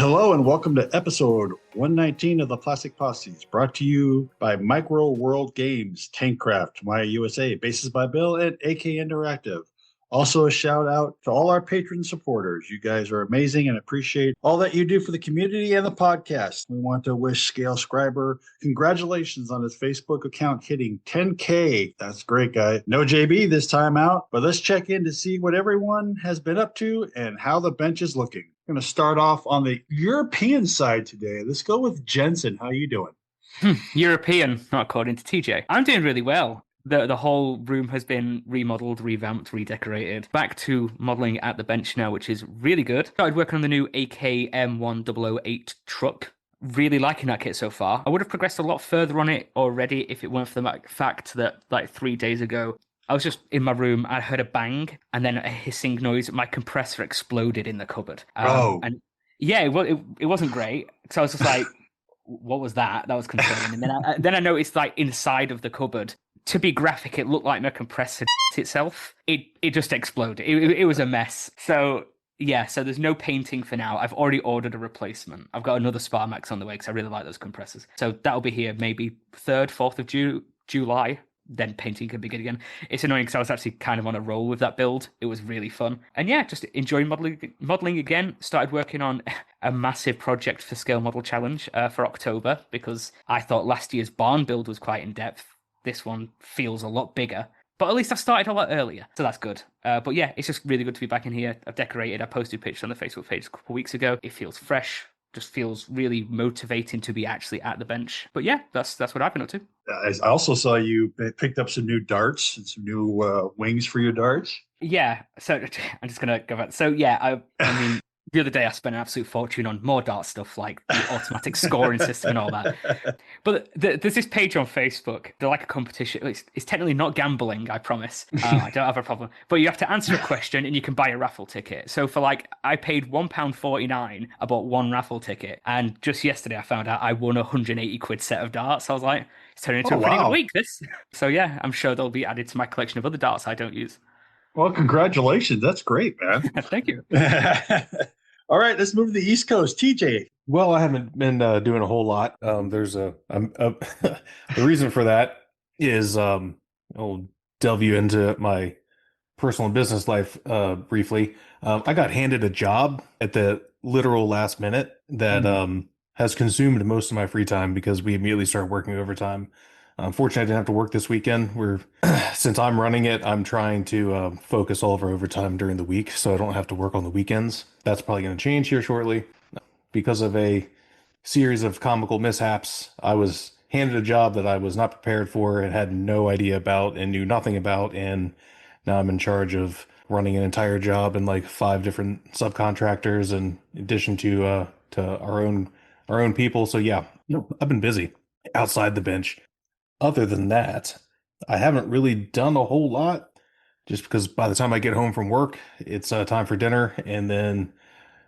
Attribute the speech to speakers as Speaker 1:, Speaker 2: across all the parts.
Speaker 1: Hello and welcome to episode 119 of the Plastic Posses, brought to you by Micro World Games, Tankcraft, Maya USA, Bases by Bill, and AK Interactive. Also a shout out to all our patron supporters. You guys are amazing and appreciate all that you do for the community and the podcast. We want to wish Scale Scriber congratulations on his Facebook account hitting 10K. That's great, guy. No JB this time out, but let's check in to see what everyone has been up to and how the bench is looking. I'm going to start off on the European side today. Let's go with Jensen. How you doing?
Speaker 2: European, not according to TJ. I'm doing really well. The whole room has been remodeled, revamped, redecorated. Back to modeling at the bench now, which is really good. Started working on the new AKM1008 truck. Really liking that kit so far. I would have progressed a lot further on it already if it weren't for the fact that like 3 days ago, I was just in my room, I heard a bang and then a hissing noise. My compressor exploded in the cupboard. And yeah, it wasn't great. So I was just like, what was that? That was concerning. And then I noticed like inside of the cupboard, to be graphic, it looked like my compressor itself. It just exploded. It was a mess. So yeah, so there's no painting for now. I've already ordered a replacement. I've got another Sparmax on the way because I really like those compressors. So that'll be here maybe 3rd, 4th of July. Then painting can begin again. It's annoying because I was actually kind of on a roll with that build. It was really fun. And yeah, just enjoying modeling again. Started working on a massive project for Scale Model Challenge for October because I thought last year's barn build was quite in depth. This one feels a lot bigger. But at least I started a lot earlier, so that's good. But yeah, it's just really good to be back in here. I've decorated. I posted pictures on the Facebook page a couple of weeks ago. It feels fresh. Just feels really motivating to be actually at the bench. But yeah, that's what I've been up to.
Speaker 1: I also saw you picked up some new darts and some new wings for your darts.
Speaker 2: Yeah, so I'm just gonna go back. So yeah, I mean, the other day I spent an absolute fortune on more dart stuff like the automatic scoring system and all that. But there's this page on Facebook. They're like a competition. It's technically not gambling, I promise. I don't have a problem. But you have to answer a question and you can buy a raffle ticket. So for I paid £1.49. I bought one raffle ticket. And just yesterday I found out I won 180 quid set of darts. I was like, it's turning into a pretty good week, this. So yeah, I'm sure they'll be added to my collection of other darts I don't use.
Speaker 1: Well, congratulations. That's great, man.
Speaker 2: Thank you.
Speaker 1: All right, let's move to the East Coast. TJ.
Speaker 3: Well, I haven't been doing a whole lot. The reason for that is I'll delve you into my personal and business life briefly. I got handed a job at the literal last minute that has consumed most of my free time because we immediately started working overtime. Unfortunately, I didn't have to work this weekend. Since I'm running it, I'm trying to focus all of our overtime during the week, so I don't have to work on the weekends. That's probably going to change here shortly. Because of a series of comical mishaps, I was handed a job that I was not prepared for and had no idea about and knew nothing about, and now I'm in charge of running an entire job and like 5 different subcontractors in addition to our own people. So yeah, I've been busy outside the bench. Other than that, I haven't really done a whole lot just because by the time I get home from work, it's time for dinner. And then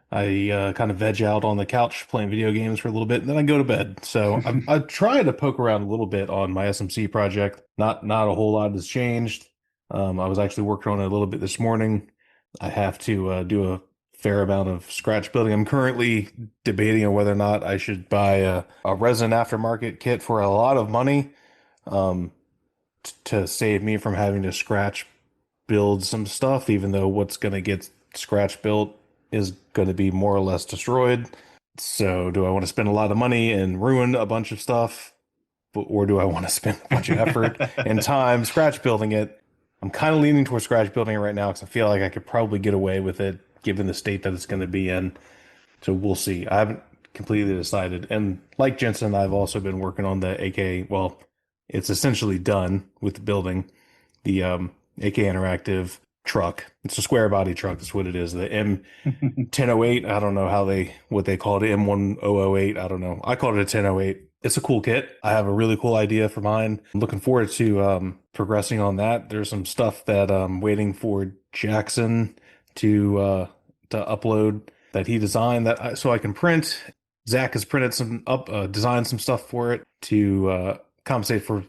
Speaker 3: I kind of veg out on the couch playing video games for a little bit and then I go to bed. So I try to poke around a little bit on my SMC project. Not a whole lot has changed. I was actually working on it a little bit this morning. I have to do a fair amount of scratch building. I'm currently debating on whether or not I should buy a resin aftermarket kit for a lot of money. To save me from having to scratch build some stuff, even though what's going to get scratch built is going to be more or less destroyed. So do I want to spend a lot of money and ruin a bunch of stuff? Or do I want to spend a bunch of effort and time scratch building it? I'm kind of leaning towards scratch building it right now because I feel like I could probably get away with it given the state that it's going to be in. So we'll see. I haven't completely decided. And like Jensen, I've also been working on the AK, well, it's essentially done with the building, the AK Interactive truck. It's a square body truck. That's what it is. The M1008. I don't know what they call it. M1008. I don't know. I call it a 1008. It's a cool kit. I have a really cool idea for mine. I'm looking forward to progressing on that. There's some stuff that I'm waiting for Jackson to upload that he designed so I can print. Zach has printed designed some stuff for it to compensate for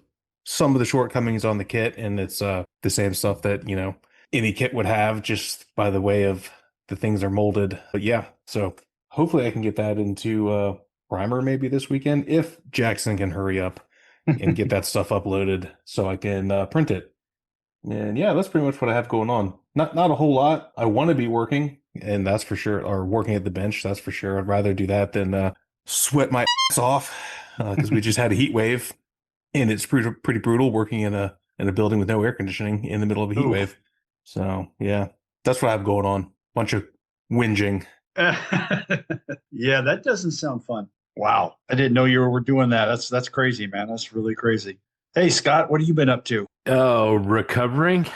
Speaker 3: some of the shortcomings on the kit, and it's the same stuff that any kit would have just by the way of the things are molded. But yeah, so hopefully I can get that into Primer maybe this weekend if Jackson can hurry up and get that stuff uploaded so I can print it. And yeah, that's pretty much what I have going on. Not a whole lot. I want to be working, and that's for sure, or working at the bench, that's for sure. I'd rather do that than sweat my ass off because we just had a heat wave, and it's pretty brutal working in a building with no air conditioning in the middle of a heat
Speaker 1: Oof.
Speaker 3: wave. So yeah, that's what I have going on. Bunch of whinging.
Speaker 1: Yeah, that doesn't sound fun. Wow, I didn't know you were doing that. That's crazy, man. That's really crazy. Hey, Scott, what have you been up to?
Speaker 4: Oh, recovering?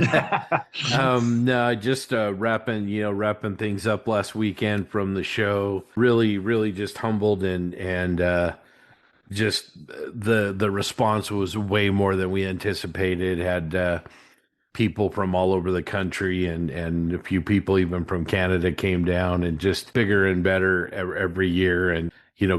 Speaker 4: No, just wrapping things up last weekend from the show. Really just humbled and just the response was way more than we anticipated. Had people from all over the country and a few people even from Canada came down, and just bigger and better every year. And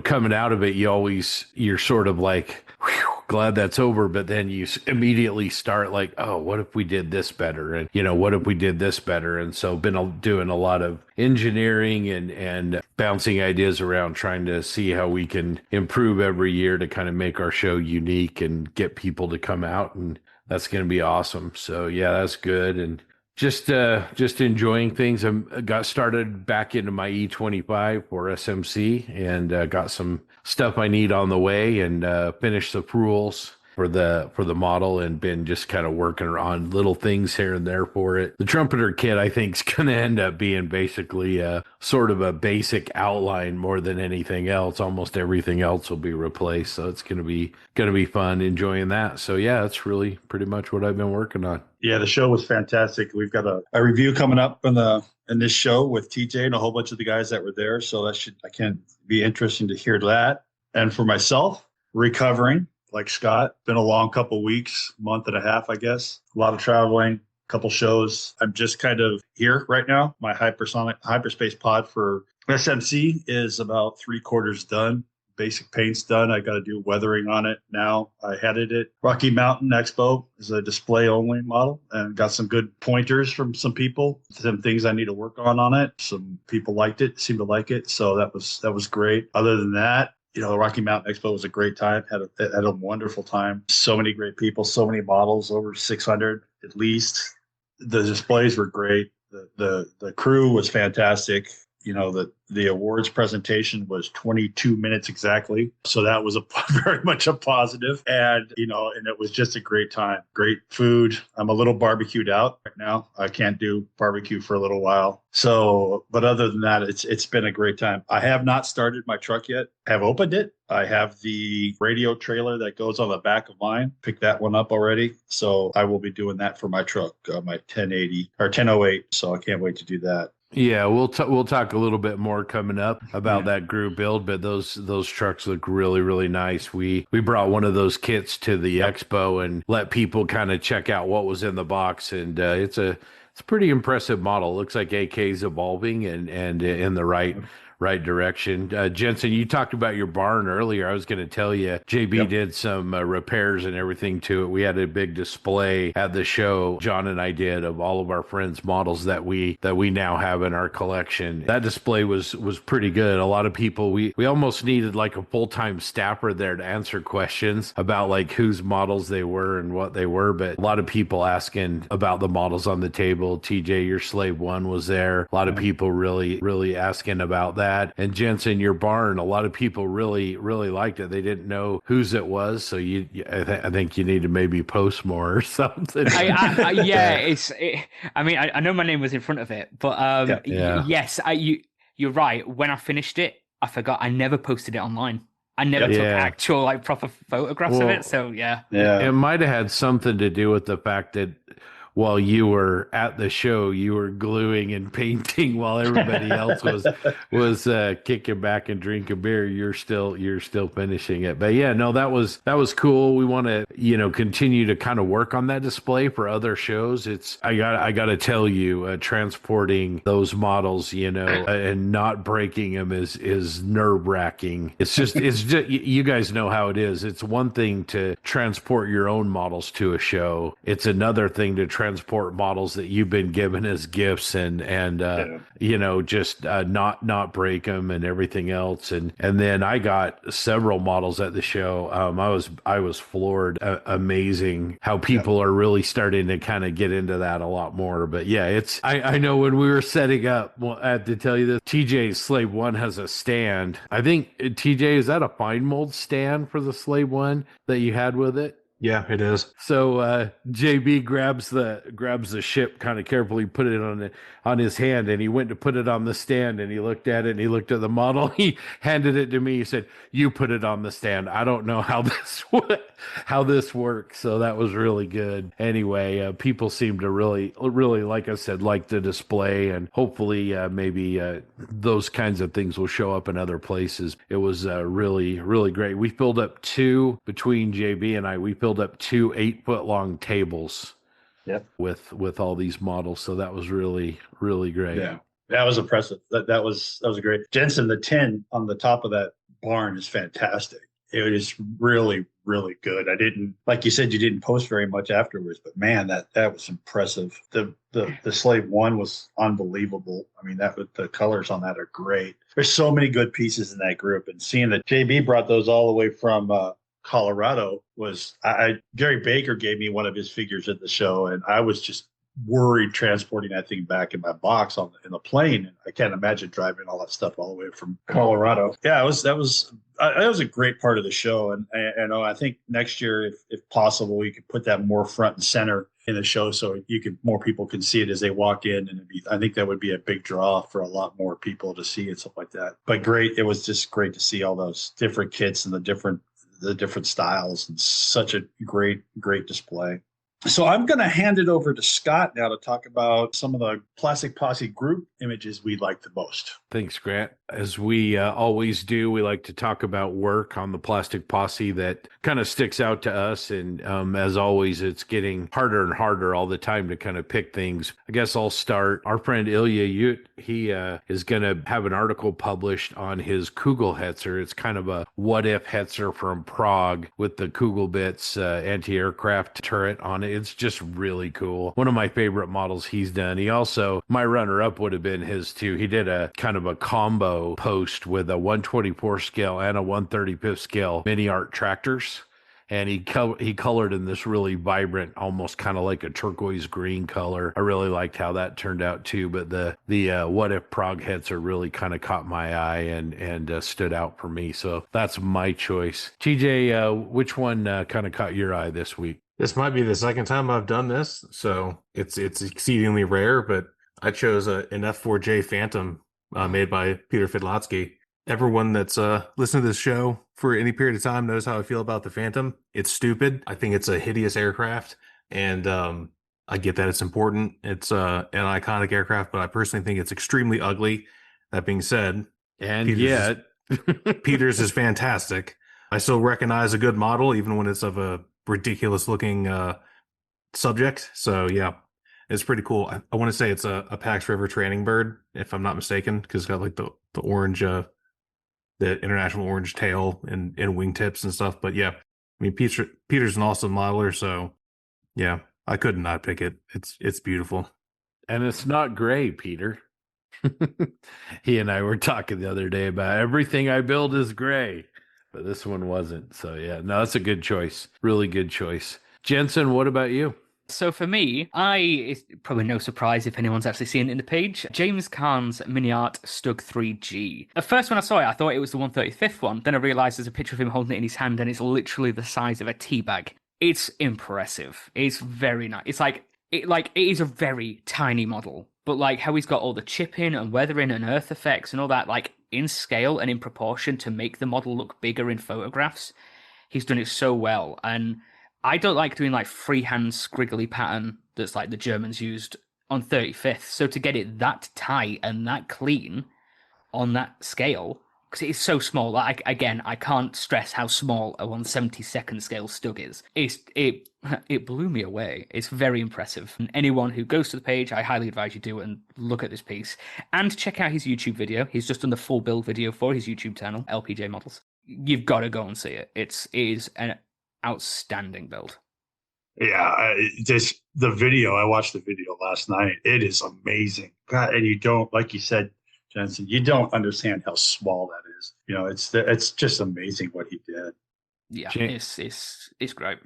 Speaker 4: coming out of it, you're sort of like, whew, glad that's over, but then you immediately start like, oh, what if we did this better? And what if we did this better? And so been doing a lot of engineering and bouncing ideas around, trying to see how we can improve every year to kind of make our show unique and get people to come out, and that's going to be awesome. So yeah, that's good. And just enjoying things. I got started back into my E25 for SMC, and got some stuff I need on the way, and finished the rules for the model, and been just kind of working on little things here and there for it. The trumpeter kit, I think, is going to end up being basically sort of a basic outline more than anything else. Almost everything else will be replaced, so it's going to be fun enjoying that. So yeah, that's really pretty much what I've been working on.
Speaker 1: Yeah, the show was fantastic. We've got a review coming up in this show with TJ and a whole bunch of the guys that were there. So I can be interesting to hear that. And for myself, recovering like Scott, been a long couple weeks, month and a half, I guess. A lot of traveling, couple shows. I'm just kind of here right now. My hyperspace pod for SMC is about 3/4 done. Basic paint's done. I got to do weathering on it now. I headed it. Rocky Mountain Expo is a display only model, and got some good pointers from some people. Some things I need to work on it. Some people seemed to like it. So that was great. Other than that, the Rocky Mountain Expo was a great time. Had a wonderful time. So many great people, so many models, over 600 at least. The displays were great. The crew was fantastic. The awards presentation was 22 minutes exactly. So that was very much a positive. And it was just a great time. Great food. I'm a little barbecued out right now. I can't do barbecue for a little while. So, but other than that, it's been a great time. I have not started my truck yet. I have opened it. I have the radio trailer that goes on the back of mine. Picked that one up already. So I will be doing that for my truck, my 1080 or 1008. So I can't wait to do that.
Speaker 4: Yeah, we'll talk a little bit more coming up about that group build, but those trucks look really nice. We brought one of those kits to the expo and let people kind of check out what was in the box, and it's a pretty impressive model. Looks like AK's evolving and in the right direction. Jensen, you talked about your barn earlier. I was going to tell you, JB did some repairs and everything to it. We had a big display at the show, John and I did, of all of our friends' models that we now have in our collection. That display was pretty good. A lot of people, we almost needed like a full-time staffer there to answer questions about like whose models they were and what they were, but a lot of people asking about the models on the table. TJ, your Slave 1 was there. A lot of people really asking about that. And Jensen, your barn, a lot of people really liked it. They didn't know whose it was, so I think you need to maybe post more or something.
Speaker 2: I mean, I know my name was in front of it, but yes, you're right. When I finished it, I forgot I never posted it online. I never took actual like proper photographs of it. So yeah,
Speaker 4: it might have had something to do with the fact that while you were at the show, you were gluing and painting while everybody else was kicking back and drinking beer. You're still finishing it. But yeah, no, that was cool. We want to continue to kind of work on that display for other shows. I got to tell you, transporting those models, and not breaking them is nerve-wracking. It's just you guys know how it is. It's one thing to transport your own models to a show. It's another thing to transport transport models that you've been given as gifts and just not break them and everything else. And then I got several models at the show. I was floored. Amazing how people are really starting to kind of get into that a lot more. But yeah, I know when we were setting up, well, I have to tell you this, TJ's Slave One has a stand. I think, TJ, is that a fine mold stand for the Slave One that you had with it?
Speaker 3: Yeah, it is.
Speaker 4: So JB grabs the ship kind of carefully, put it on his hand, and he went to put it on the stand, and he looked at it, and he looked at the model. He handed it to me. He said, "You put it on the stand. I don't know how this works." So that was really good. Anyway, people seem to really, like I said, like the display, and hopefully maybe those kinds of things will show up in other places. It was really, really great. We filled up between JB and I. We filled up 2 8-foot-long tables with all these models. So that was really, really great.
Speaker 1: Yeah, that was impressive. That was great. Jensen, the tin on the top of that barn is fantastic. It is really, really good. I didn't, like you said, you didn't post very much afterwards, but man, that was impressive. The Slave One was unbelievable. I mean, the colors on that are great. There's so many good pieces in that group, and seeing that JB brought those all the way from Colorado was Gary Baker gave me one of his figures at the show, and I was just worried transporting that thing back in my box in the plane. I can't imagine driving all that stuff all the way from Colorado. Yeah, that was a great part of the show, and I think next year, if possible, we could put that more front and center in the show so more people can see it as they walk in, and I think that would be a big draw for a lot more people to see it, stuff like that. But great, it was just great to see all those different kits and the different styles, and such a great display. So I'm going to hand it over to Scott now to talk about some of the Plastic Posse group images we like the most.
Speaker 4: Thanks, Grant. As we always do, we like to talk about work on the Plastic Posse that kind of sticks out to us. And as always, it's getting harder and harder all the time to kind of pick things. I guess I'll start. Our friend Elliott, he is going to have an article published on his Kugelhetzer. It's kind of a what-if Hetzer from Prague with the Kugelbits anti-aircraft turret on it. It's just really cool. One of my favorite models he's done. He also, my runner-up would have been his too. He did a kind of a combo post with a 124 scale and a 135th scale mini art tractors, and he colored in this really vibrant, almost kind of like a turquoise green color. I really liked how that turned out too. But the what if Prague Hetzer really kind of caught my eye and stood out for me. So that's my choice. TJ, which one kind of caught your eye this week?
Speaker 3: This might be the second time I've done this, so it's exceedingly rare, but I chose an F4J Phantom made by Peter Fidlatsky. Everyone that's listened to this show for any period of time knows how I feel about the Phantom. It's stupid. I think it's a hideous aircraft, and I get that it's important. It's an iconic aircraft, but I personally think it's extremely ugly. That being said, Peter's is fantastic. I still recognize a good model, even when it's of a ridiculous looking subject. So yeah, it's pretty cool. I want to say it's a Pax River training bird, if I'm not mistaken, because it's got like the orange, the international orange tail and wingtips and stuff. But yeah, I mean, Peter's an awesome modeler, so yeah, I could not pick it. It's beautiful.
Speaker 4: And it's not gray, Peter. He and I were talking the other day about everything I build is gray, but this one wasn't. So yeah, no, that's a good choice. Really good choice. Jensen, what about you?
Speaker 2: So for me, it's probably no surprise if anyone's actually seen it in the page, James Cahn's Mini Art Stug 3G. At first when I saw it, I thought it was the 135th one. Then I realised there's a picture of him holding it in his hand, and it's literally the size of a tea bag. It's impressive. It's very nice. It's it is a very tiny model, but like how he's got all the chipping and weathering and earth effects and all that, like in scale and in proportion to make the model look bigger in photographs. He's done it so well, and I don't like doing like freehand scriggly pattern that's like the Germans used on 35th. So to get it that tight and that clean on that scale, because it is so small. Like again, I can't stress how small a 1/72nd scale Stug is. It blew me away. It's very impressive. And anyone who goes to the page, I highly advise you do it and look at this piece and check out his YouTube video. He's just done the full build video for his YouTube channel, LPJ Models. You've got to go and see it. It is an outstanding build.
Speaker 1: Just the video. I watched the video last night. It is amazing. God, and you don't, like you said, Jensen, you don't understand how small that is. It's just amazing what he did.
Speaker 2: Yeah,
Speaker 4: Ja-
Speaker 2: it's great.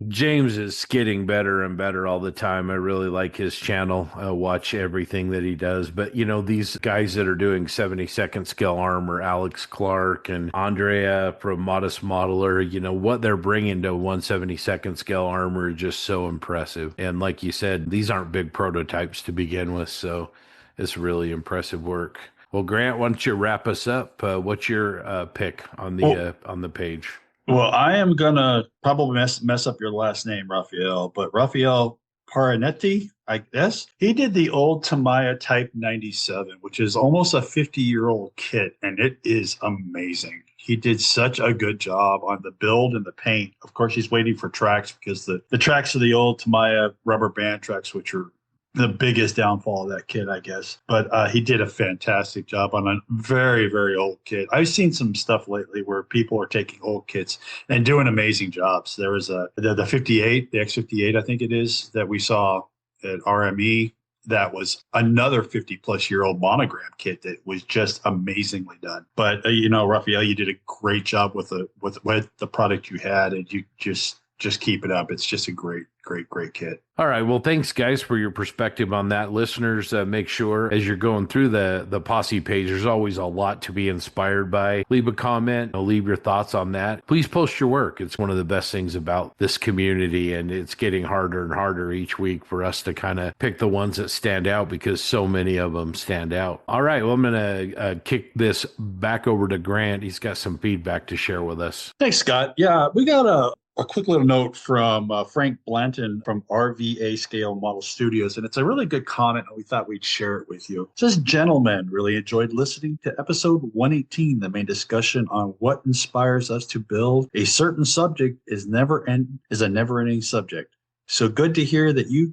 Speaker 4: James is getting better and better all the time. I really like his channel. I watch everything that he does. But, these guys that are doing 72nd scale armor, Alex Clark and Andrea from Modest Modeler, what they're bringing to 172nd scale armor is just so impressive. And like you said, these aren't big prototypes to begin with. So it's really impressive work. Well, Grant, why don't you wrap us up? What's your pick on the page?
Speaker 1: Well, I am gonna probably mess up your last name, Raphael, but Raphael Paranetti, I guess. He did the old Tamiya Type 97, which is almost a 50-year-old kit, and it is amazing. He did such a good job on the build and the paint. Of course, he's waiting for tracks because the tracks are the old Tamiya rubber band tracks, which are the biggest downfall of that kit, I guess. But he did a fantastic job on a very, very old kit. I've seen some stuff lately where people are taking old kits and doing amazing jobs. There was the 58, the X58, I think it is, that we saw at RME. That was another 50-plus-year-old monogram kit that was just amazingly done. But Raphael, you did a great job with the product you had, and you just keep it up. It's just a great kit.
Speaker 4: All right. Well, thanks, guys, for your perspective on that. Listeners, make sure as you're going through the Posse page, there's always a lot to be inspired by. Leave a comment. Leave your thoughts on that. Please post your work. It's one of the best things about this community, and it's getting harder and harder each week for us to kind of pick the ones that stand out because so many of them stand out. All right. Well, I'm going to kick this back over to Grant. He's got some feedback to share with us.
Speaker 1: Thanks, Scott. Yeah, we got a quick little note from Frank Blanton from RVA Scale Model Studios, and it's a really good comment, and we thought we'd share it with you. It says, "Gentlemen, really enjoyed listening to episode 118. The main discussion on what inspires us to build a certain subject is a never-ending subject. So good to hear that you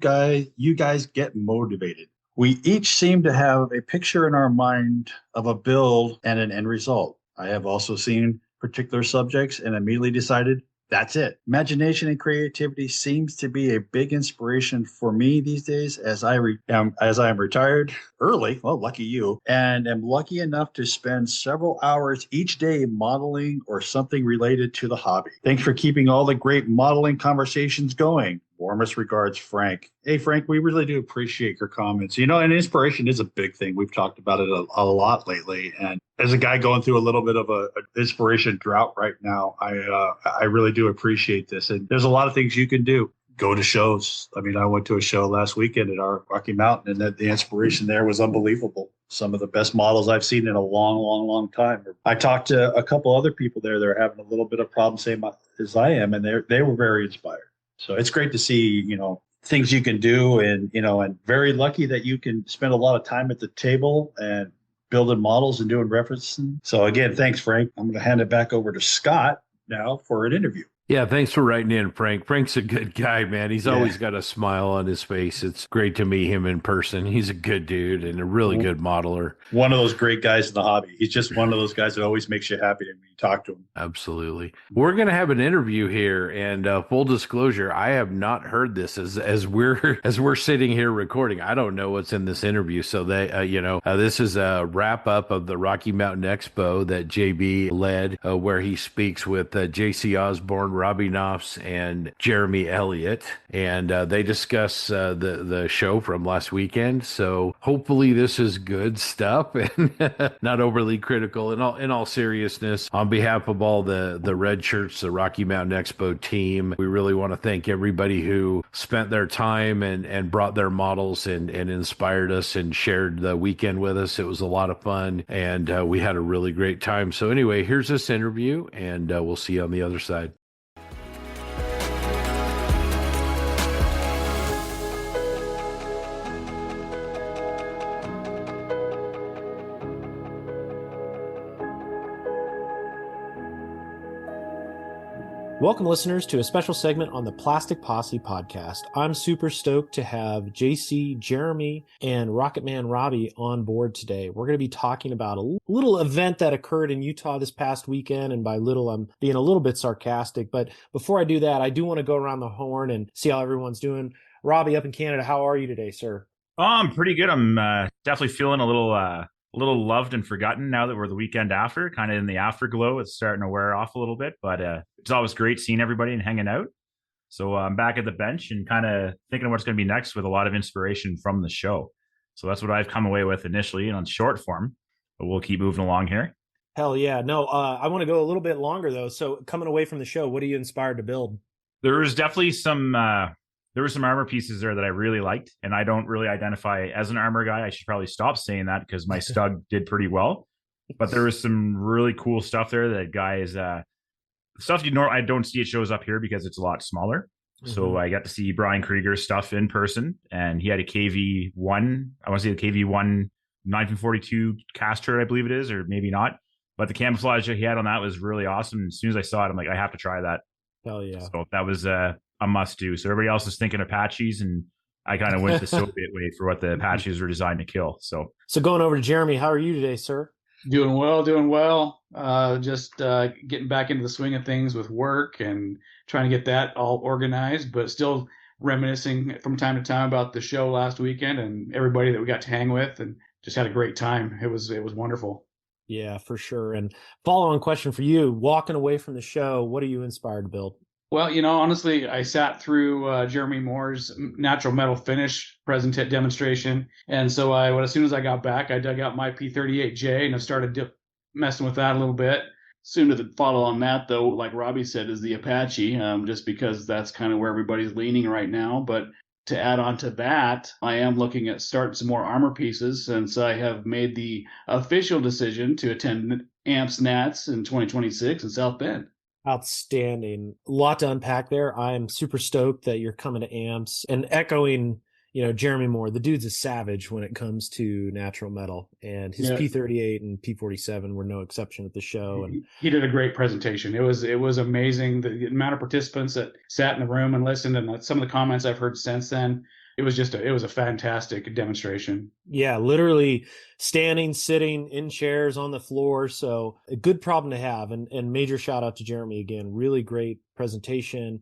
Speaker 1: guys get motivated. We each seem to have a picture in our mind of a build and an end result. I have also seen particular subjects and immediately decided that's it. Imagination and creativity seems to be a big inspiration for me these days as I am retired early. Well, lucky you. And am lucky enough to spend several hours each day modeling or something related to the hobby. Thanks for keeping all the great modeling conversations going. Warmest regards, Frank." Hey, Frank, we really do appreciate your comments. And inspiration is a big thing. We've talked about it a lot lately. And as a guy going through a little bit of an inspiration drought right now, I really do appreciate this. And there's a lot of things you can do. Go to shows. I mean, I went to a show last weekend at our Rocky Mountain, and the inspiration there was unbelievable. Some of the best models I've seen in a long time. I talked to a couple other people there that are having a little bit of problem, same as I am, and they were very inspired. So it's great to see, things you can do, and very lucky that you can spend a lot of time at the table and building models and doing referencing. So again, thanks, Frank. I'm going to hand it back over to Scott now for an interview.
Speaker 4: Yeah, thanks for writing in, Frank. Frank's a good guy, man. He's always got a smile on his face. It's great to meet him in person. He's a good dude and a really good modeler.
Speaker 1: One of those great guys in the hobby. He's just one of those guys that always makes you happy when you talk to him.
Speaker 4: Absolutely. We're going to have an interview here, and full disclosure, I have not heard this as we're sitting here recording. I don't know what's in this interview. So this is a wrap up of the Rocky Mountain Expo that JB led, where he speaks with JC Osborne, Robbie Nauffts, and Jeremy Elliott, and they discuss the show from last weekend. So hopefully this is good stuff and not overly critical. In all seriousness, on behalf of all the red shirts, the Rocky Mountain Expo team, we really want to thank everybody who spent their time and brought their models and inspired us and shared the weekend with us. It was a lot of fun, and we had a really great time. So anyway, here's this interview, and we'll see you on the other side.
Speaker 5: Welcome, listeners, to a special segment on the Plastic Posse podcast. I'm super stoked to have JC, Jeremy, and Rocket Man Robbie on board today. We're going to be talking about a little event that occurred in Utah this past weekend, and by little, I'm being a little bit sarcastic. But before I do that, I do want to go around the horn and see how everyone's doing. Robbie, up in Canada, how are you today, sir?
Speaker 6: Oh, I'm pretty good. I'm definitely feeling a little loved and forgotten now that we're the weekend after, kind of in the afterglow. It's starting to wear off a little bit, but it's always great seeing everybody and hanging out. So I'm back at the bench and kind of thinking of what's going to be next with a lot of inspiration from the show. So that's what I've come away with initially and on short form, but we'll keep moving along here.
Speaker 5: Hell yeah. No, I want to go a little bit longer, though. So coming away from the show, what are you inspired to build?
Speaker 6: There was definitely some armor pieces there that I really liked, and I don't really identify as an armor guy. I should probably stop saying that because my Stug did pretty well. But there was some really cool stuff there that guys, stuff I don't see it shows up here because it's a lot smaller. Mm-hmm. So I got to see Brian Krieger's stuff in person, and he had a KV-1. I want to say the KV-1 1942 cast turret, I believe it is, or maybe not. But the camouflage that he had on that was really awesome. And as soon as I saw it, I'm like, I have to try that.
Speaker 5: Hell yeah.
Speaker 6: So that was a must do. So everybody else is thinking Apaches, and I kind of went the Soviet way for what the Apaches were designed to kill. So
Speaker 5: going over to Jeremy, how are you today, sir?
Speaker 7: Doing well. Just getting back into the swing of things with work and trying to get that all organized, but still reminiscing from time to time about the show last weekend and everybody that we got to hang with, and just had a great time. It was wonderful.
Speaker 5: Yeah, for sure. And follow-on question for you, walking away from the show, what are you inspired to build?
Speaker 7: Well, honestly, I sat through Jeremy Moore's natural metal finish demonstration. And so as soon as I got back, I dug out my P38J and I started messing with that a little bit. Soon to follow on that, though, like Robbie said, is the Apache, just because that's kind of where everybody's leaning right now. But to add on to that, I am looking at starting some more armor pieces since I have made the official decision to attend AMPS Nats in 2026 in South Bend.
Speaker 5: Outstanding. A lot to unpack there. I'm super stoked that you're coming to AMPS and echoing, Jeremy Moore. The dude's a savage when it comes to natural metal, and his P38 and P47 were no exception at the show. And
Speaker 7: he did a great presentation. It was amazing. The amount of participants that sat in the room and listened, and some of the comments I've heard since then. It was a fantastic demonstration.
Speaker 5: Yeah, literally standing, sitting in chairs on the floor. So a good problem to have. And major shout out to Jeremy again. Really great presentation.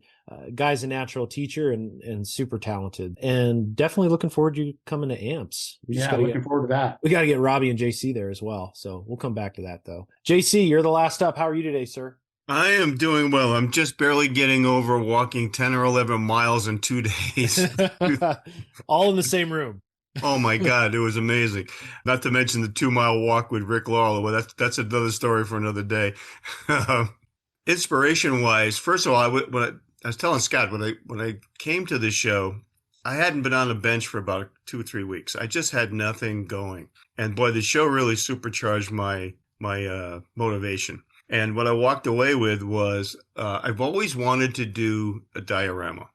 Speaker 5: Guy's a natural teacher and super talented. And definitely looking forward to you coming to AMPS.
Speaker 7: Looking forward to that.
Speaker 5: We got to get Robbie and JC there as well. So we'll come back to that though. JC, you're the last up. How are you today, sir?
Speaker 8: I am doing well. I'm just barely getting over walking 10 or 11 miles in 2 days.
Speaker 5: All in the same room.
Speaker 8: Oh my God, it was amazing. Not to mention the 2-mile walk with Rick Lawler. Well, that's another story for another day. Inspiration wise, first of all, when I was telling Scott, when I came to this show, I hadn't been on a bench for about 2 or 3 weeks. I just had nothing going. And boy, the show really supercharged my motivation. And what I walked away with was I've always wanted to do a diorama.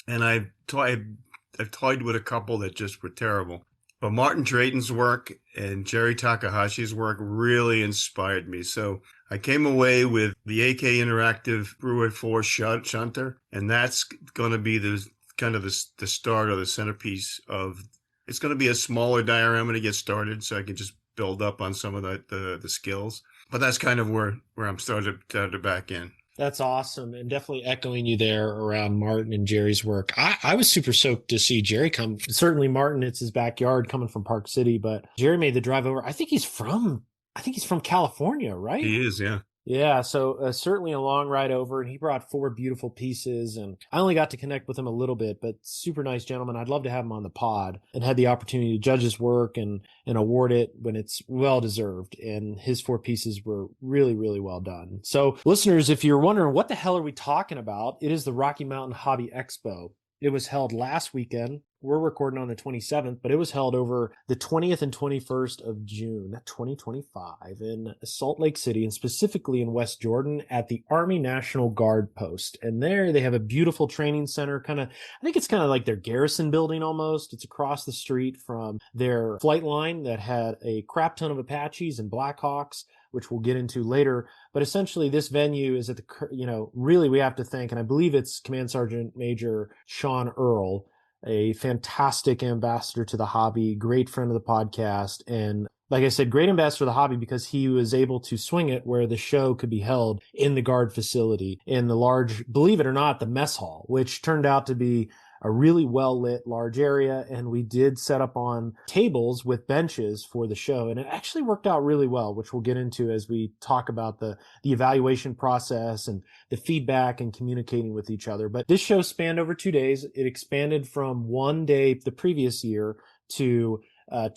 Speaker 8: And I've toyed with a couple that just were terrible. But Martin Drayton's work and Jerry Takahashi's work really inspired me. So I came away with the AK Interactive Brewer 4 shunter. And that's going to be the start or the centerpiece of, it's going to be a smaller diorama to get started so I can just build up on some of the skills. But that's kind of where I'm started back in.
Speaker 5: That's awesome. And definitely echoing you there around Martin and Jerry's work. I was super stoked to see Jerry come. Certainly Martin, it's his backyard coming from Park City, but Jerry made the drive over. I think he's from California, right?
Speaker 8: He is, yeah.
Speaker 5: Yeah, so certainly a long ride over, and he brought 4 beautiful pieces, and I only got to connect with him a little bit, but super nice gentleman. I'd love to have him on the pod and had the opportunity to judge his work and award it when it's well-deserved, and his 4 pieces were really, really well done. So, listeners, if you're wondering what the hell are we talking about, it is the Rocky Mountain Hobby Expo. It was held last weekend. We're recording on the 27th, but it was held over the 20th and 21st of June, 2025 in Salt Lake City, and specifically in West Jordan at the Army National Guard Post. And there they have a beautiful training center, I think it's kind of like their garrison building almost. It's across the street from their flight line that had a crap ton of Apaches and Blackhawks, which we'll get into later. But essentially, this venue is at really we have to thank, and I believe it's Command Sergeant Major Sean Earl, a fantastic ambassador to the hobby, great friend of the podcast, and like I said, great ambassador to the hobby because he was able to swing it where the show could be held in the guard facility in the large, believe it or not, the mess hall, which turned out to be a really well-lit large area. And we did set up on tables with benches for the show. And it actually worked out really well, which we'll get into as we talk about the evaluation process and the feedback and communicating with each other. But this show spanned over 2 days. It expanded from 1 day the previous year to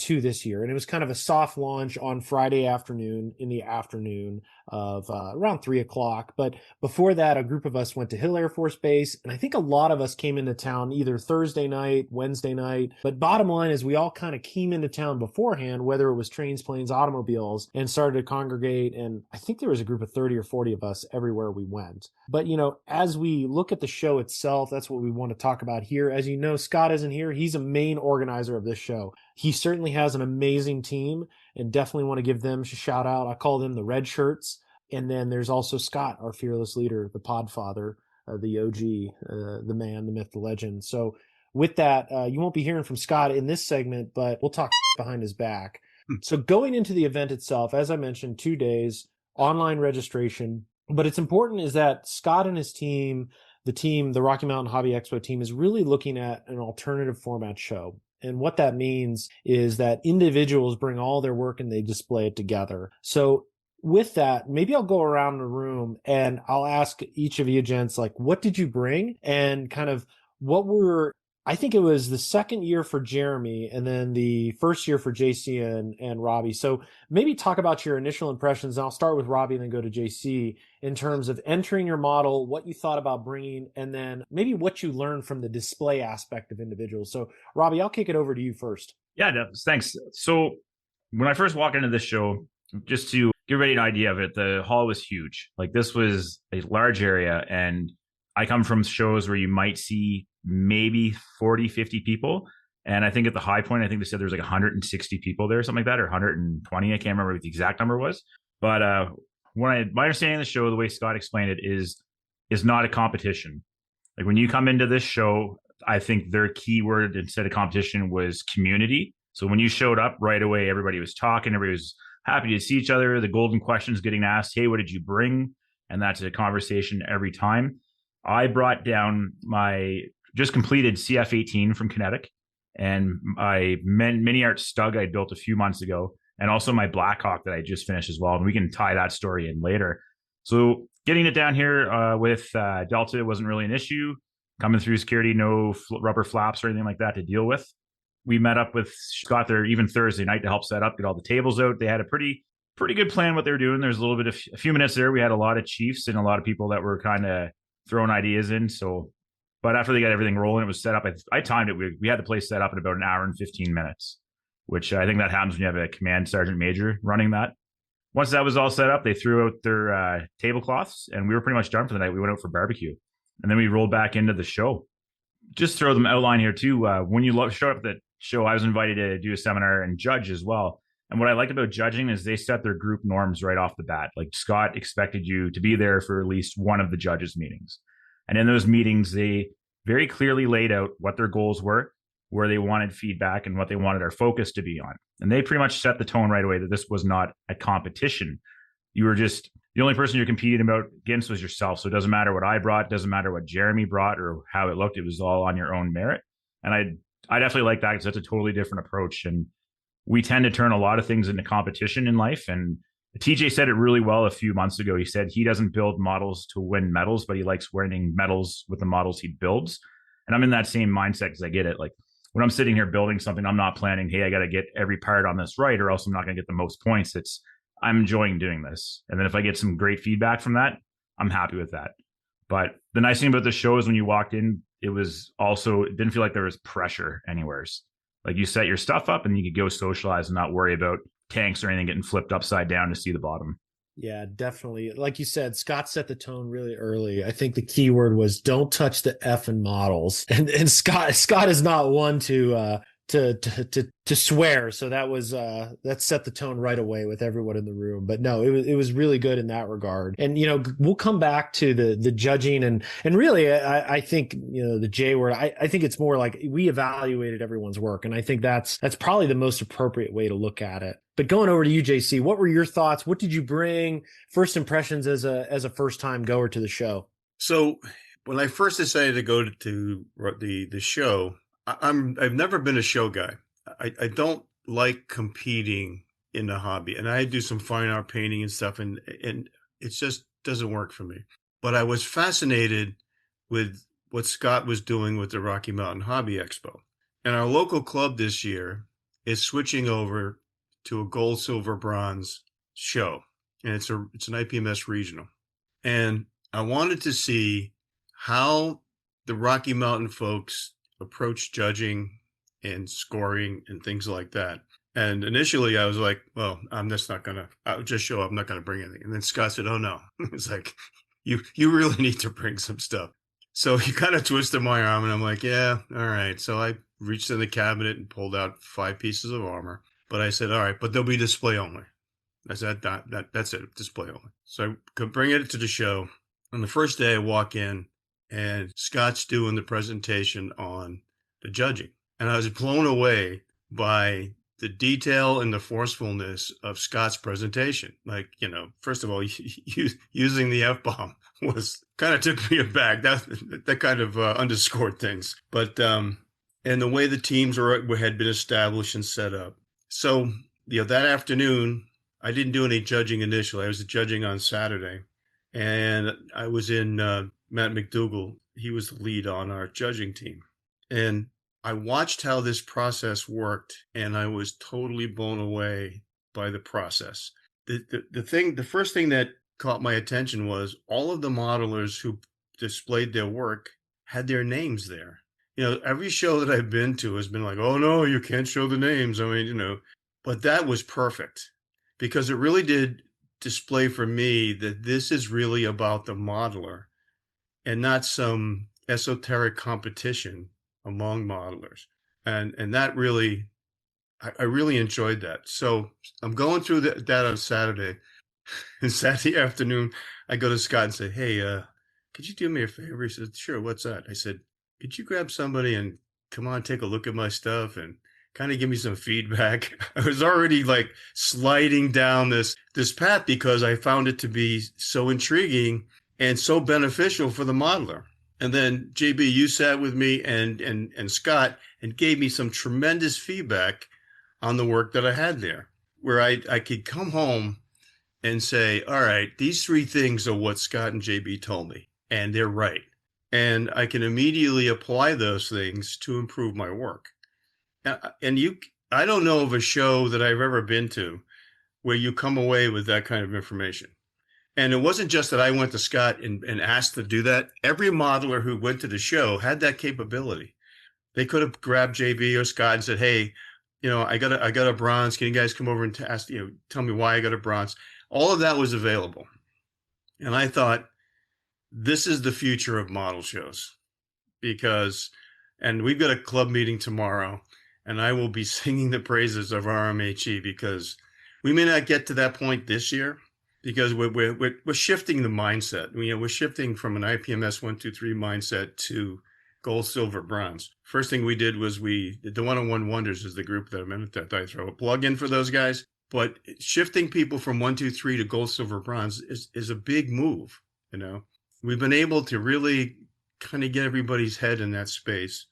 Speaker 5: this year. And it was kind of a soft launch on Friday afternoon in the afternoon of around 3:00. But before that, a group of us went to Hill Air Force Base. And I think a lot of us came into town either Thursday night, Wednesday night. But bottom line is we all kind of came into town beforehand, whether it was trains, planes, automobiles, and started to congregate. And I think there was a group of 30 or 40 of us everywhere we went. But, as we look at the show itself, that's what we want to talk about here. As you know, Scott isn't here. He's a main organizer of this show. He certainly has an amazing team and definitely want to give them a shout out. I call them the Red Shirts. And then there's also Scott, our fearless leader, the Podfather, the OG, the man, the myth, the legend. So with that, you won't be hearing from Scott in this segment, but we'll talk behind his back. So going into the event itself, as I mentioned, 2 days, online registration. But it's important is that Scott and his team, the Rocky Mountain Hobby Expo team, is really looking at an alternative format show. And what that means is that individuals bring all their work and they display it together. So with that, maybe I'll go around the room and I'll ask each of you gents, like, what did you bring? And kind of I think it was the second year for Jeremy and then the first year for JC and Robbie. So maybe talk about your initial impressions. And I'll start with Robbie and then go to JC in terms of entering your model, what you thought about bringing, and then maybe what you learned from the display aspect of individuals. So Robbie, I'll kick it over to you first.
Speaker 6: Yeah, thanks. So when I first walked into this show, just to give everybody an idea of it, the hall was huge. Like, this was a large area, and I come from shows where you might see maybe 40, 50 people. And I think at the high point, I think they said there was like 160 people there, something like that, or 120. I can't remember what the exact number was. But my understanding of the show, the way Scott explained it, is not a competition. Like, when you come into this show, I think their keyword instead of competition was community. So when you showed up right away, everybody was talking, everybody was happy to see each other. The golden questions getting asked, hey, what did you bring? And that's a conversation every time. I brought down my just completed CF-18 from Kinetic and my mini art Stug I built a few months ago, and also my Blackhawk that I just finished as well. And we can tie that story in later. So getting it down here with Delta wasn't really an issue. Coming through security, no rubber flaps or anything like that to deal with. We met up with Scott there even Thursday night to help set up, get all the tables out. They had a pretty good plan what they were doing. There's a few minutes there. We had a lot of chiefs and a lot of people that were kind of throwing ideas in. So, but after they got everything rolling, it was set up. I timed it. We had the place set up in about an hour and 15 minutes, which I think that happens when you have a command sergeant major running that. Once that was all set up, they threw out their tablecloths, and we were pretty much done for the night. We went out for barbecue, and then we rolled back into the show. Just throw them outline here too. When you showed up at the show, I was invited to do a seminar and judge as well. And what I liked about judging is they set their group norms right off the bat. Like, Scott expected you to be there for at least one of the judges' meetings. And in those meetings, they very clearly laid out what their goals were, where they wanted feedback, and what they wanted our focus to be on. And they pretty much set the tone right away that this was not a competition. You were just, the only person you're competing against was yourself. So it doesn't matter what I brought, doesn't matter what Jeremy brought or how it looked. It was all on your own merit. And I definitely like that because that's a totally different approach. And we tend to turn a lot of things into competition in life. And TJ said it really well a few months ago. He said he doesn't build models to win medals, but he likes winning medals with the models he builds. And I'm in that same mindset because I get it. Like, when I'm sitting here building something, I'm not planning, hey, I got to get every part on this right, or else I'm not going to get the most points. I'm enjoying doing this. And then if I get some great feedback from that, I'm happy with that. But the nice thing about the show is when you walked in, it didn't feel like there was pressure anywhere. Like, you set your stuff up and you could go socialize and not worry about tanks or anything getting flipped upside down to see the bottom.
Speaker 5: Yeah, definitely. Like you said, Scott set the tone really early. I think the key word was don't touch the effing models. And Scott is not one to to swear. So that set the tone right away with everyone in the room. But no, it was really good in that regard. And we'll come back to the judging and really I think the J word. I think it's more like we evaluated everyone's work, and I think that's probably the most appropriate way to look at it. But going over to you, JC, what were your thoughts? What did you bring? First impressions as a first time goer to the show.
Speaker 8: So when I first decided to go to the show, I've never been a show guy. I don't like competing in the hobby, and I do some fine art painting and stuff, and it just doesn't work for me. But I was fascinated with what Scott was doing with the Rocky Mountain Hobby Expo, and our local club this year is switching over to a gold, silver, bronze show, and it's an IPMS regional, and I wanted to see how the Rocky Mountain folks approach judging and scoring and things like that. And initially I was like, well, I'll just show up. I'm not going to bring anything. And then Scott said, oh no, it's like, you really need to bring some stuff. So he kind of twisted my arm and I'm like, yeah, all right. So I reached in the cabinet and pulled out 5 pieces of armor, but I said, all right, but they'll be display only. I said, that's it, display only. So I could bring it to the show. On the first day I walk in and Scott's doing the presentation on the judging. And I was blown away by the detail and the forcefulness of Scott's presentation. Like, first of all, using the F-bomb was kind of took me aback. That kind of underscored things. But, and the way the teams had been established and set up. So, that afternoon, I didn't do any judging initially. I was judging on Saturday. And I was in Matt McDougall. He was the lead on our judging team. And I watched how this process worked, and I was totally blown away by the process. The first thing that caught my attention was all of the modelers who displayed their work had their names there. Every show that I've been to has been like, oh no, you can't show the names. I mean, but that was perfect because it really did display for me that this is really about the modeler and not some esoteric competition among modelers. And that really, I really enjoyed that. So I'm going through that on Saturday. And Saturday afternoon, I go to Scott and say, hey, could you do me a favor? He said, sure, what's that? I said, could you grab somebody and come on, take a look at my stuff and kind of give me some feedback? I was already like sliding down this path because I found it to be so intriguing and so beneficial for the modeler. And then JB, you sat with me and Scott and gave me some tremendous feedback on the work that I had there, where I could come home and say, all right, these 3 things are what Scott and JB told me, and they're right. And I can immediately apply those things to improve my work. And I don't know of a show that I've ever been to where you come away with that kind of information. And it wasn't just that I went to Scott and asked to do that. Every modeler who went to the show had that capability. They could have grabbed JB or Scott and said, hey, I got a bronze. Can you guys come over and tell me why I got a bronze? All of that was available. And I thought, this is the future of model shows and we've got a club meeting tomorrow and I will be singing the praises of RMHE because we may not get to that point this year, because we're shifting the mindset. We're shifting from an IPMS 1, 2, 3 mindset to gold, silver, bronze. First thing we did was the One-on-One Wonders is the group that I throw a plug in for those guys. But shifting people from 1, 2, 3 to gold, silver, bronze is a big move. We've been able to really kind of get everybody's head in that space,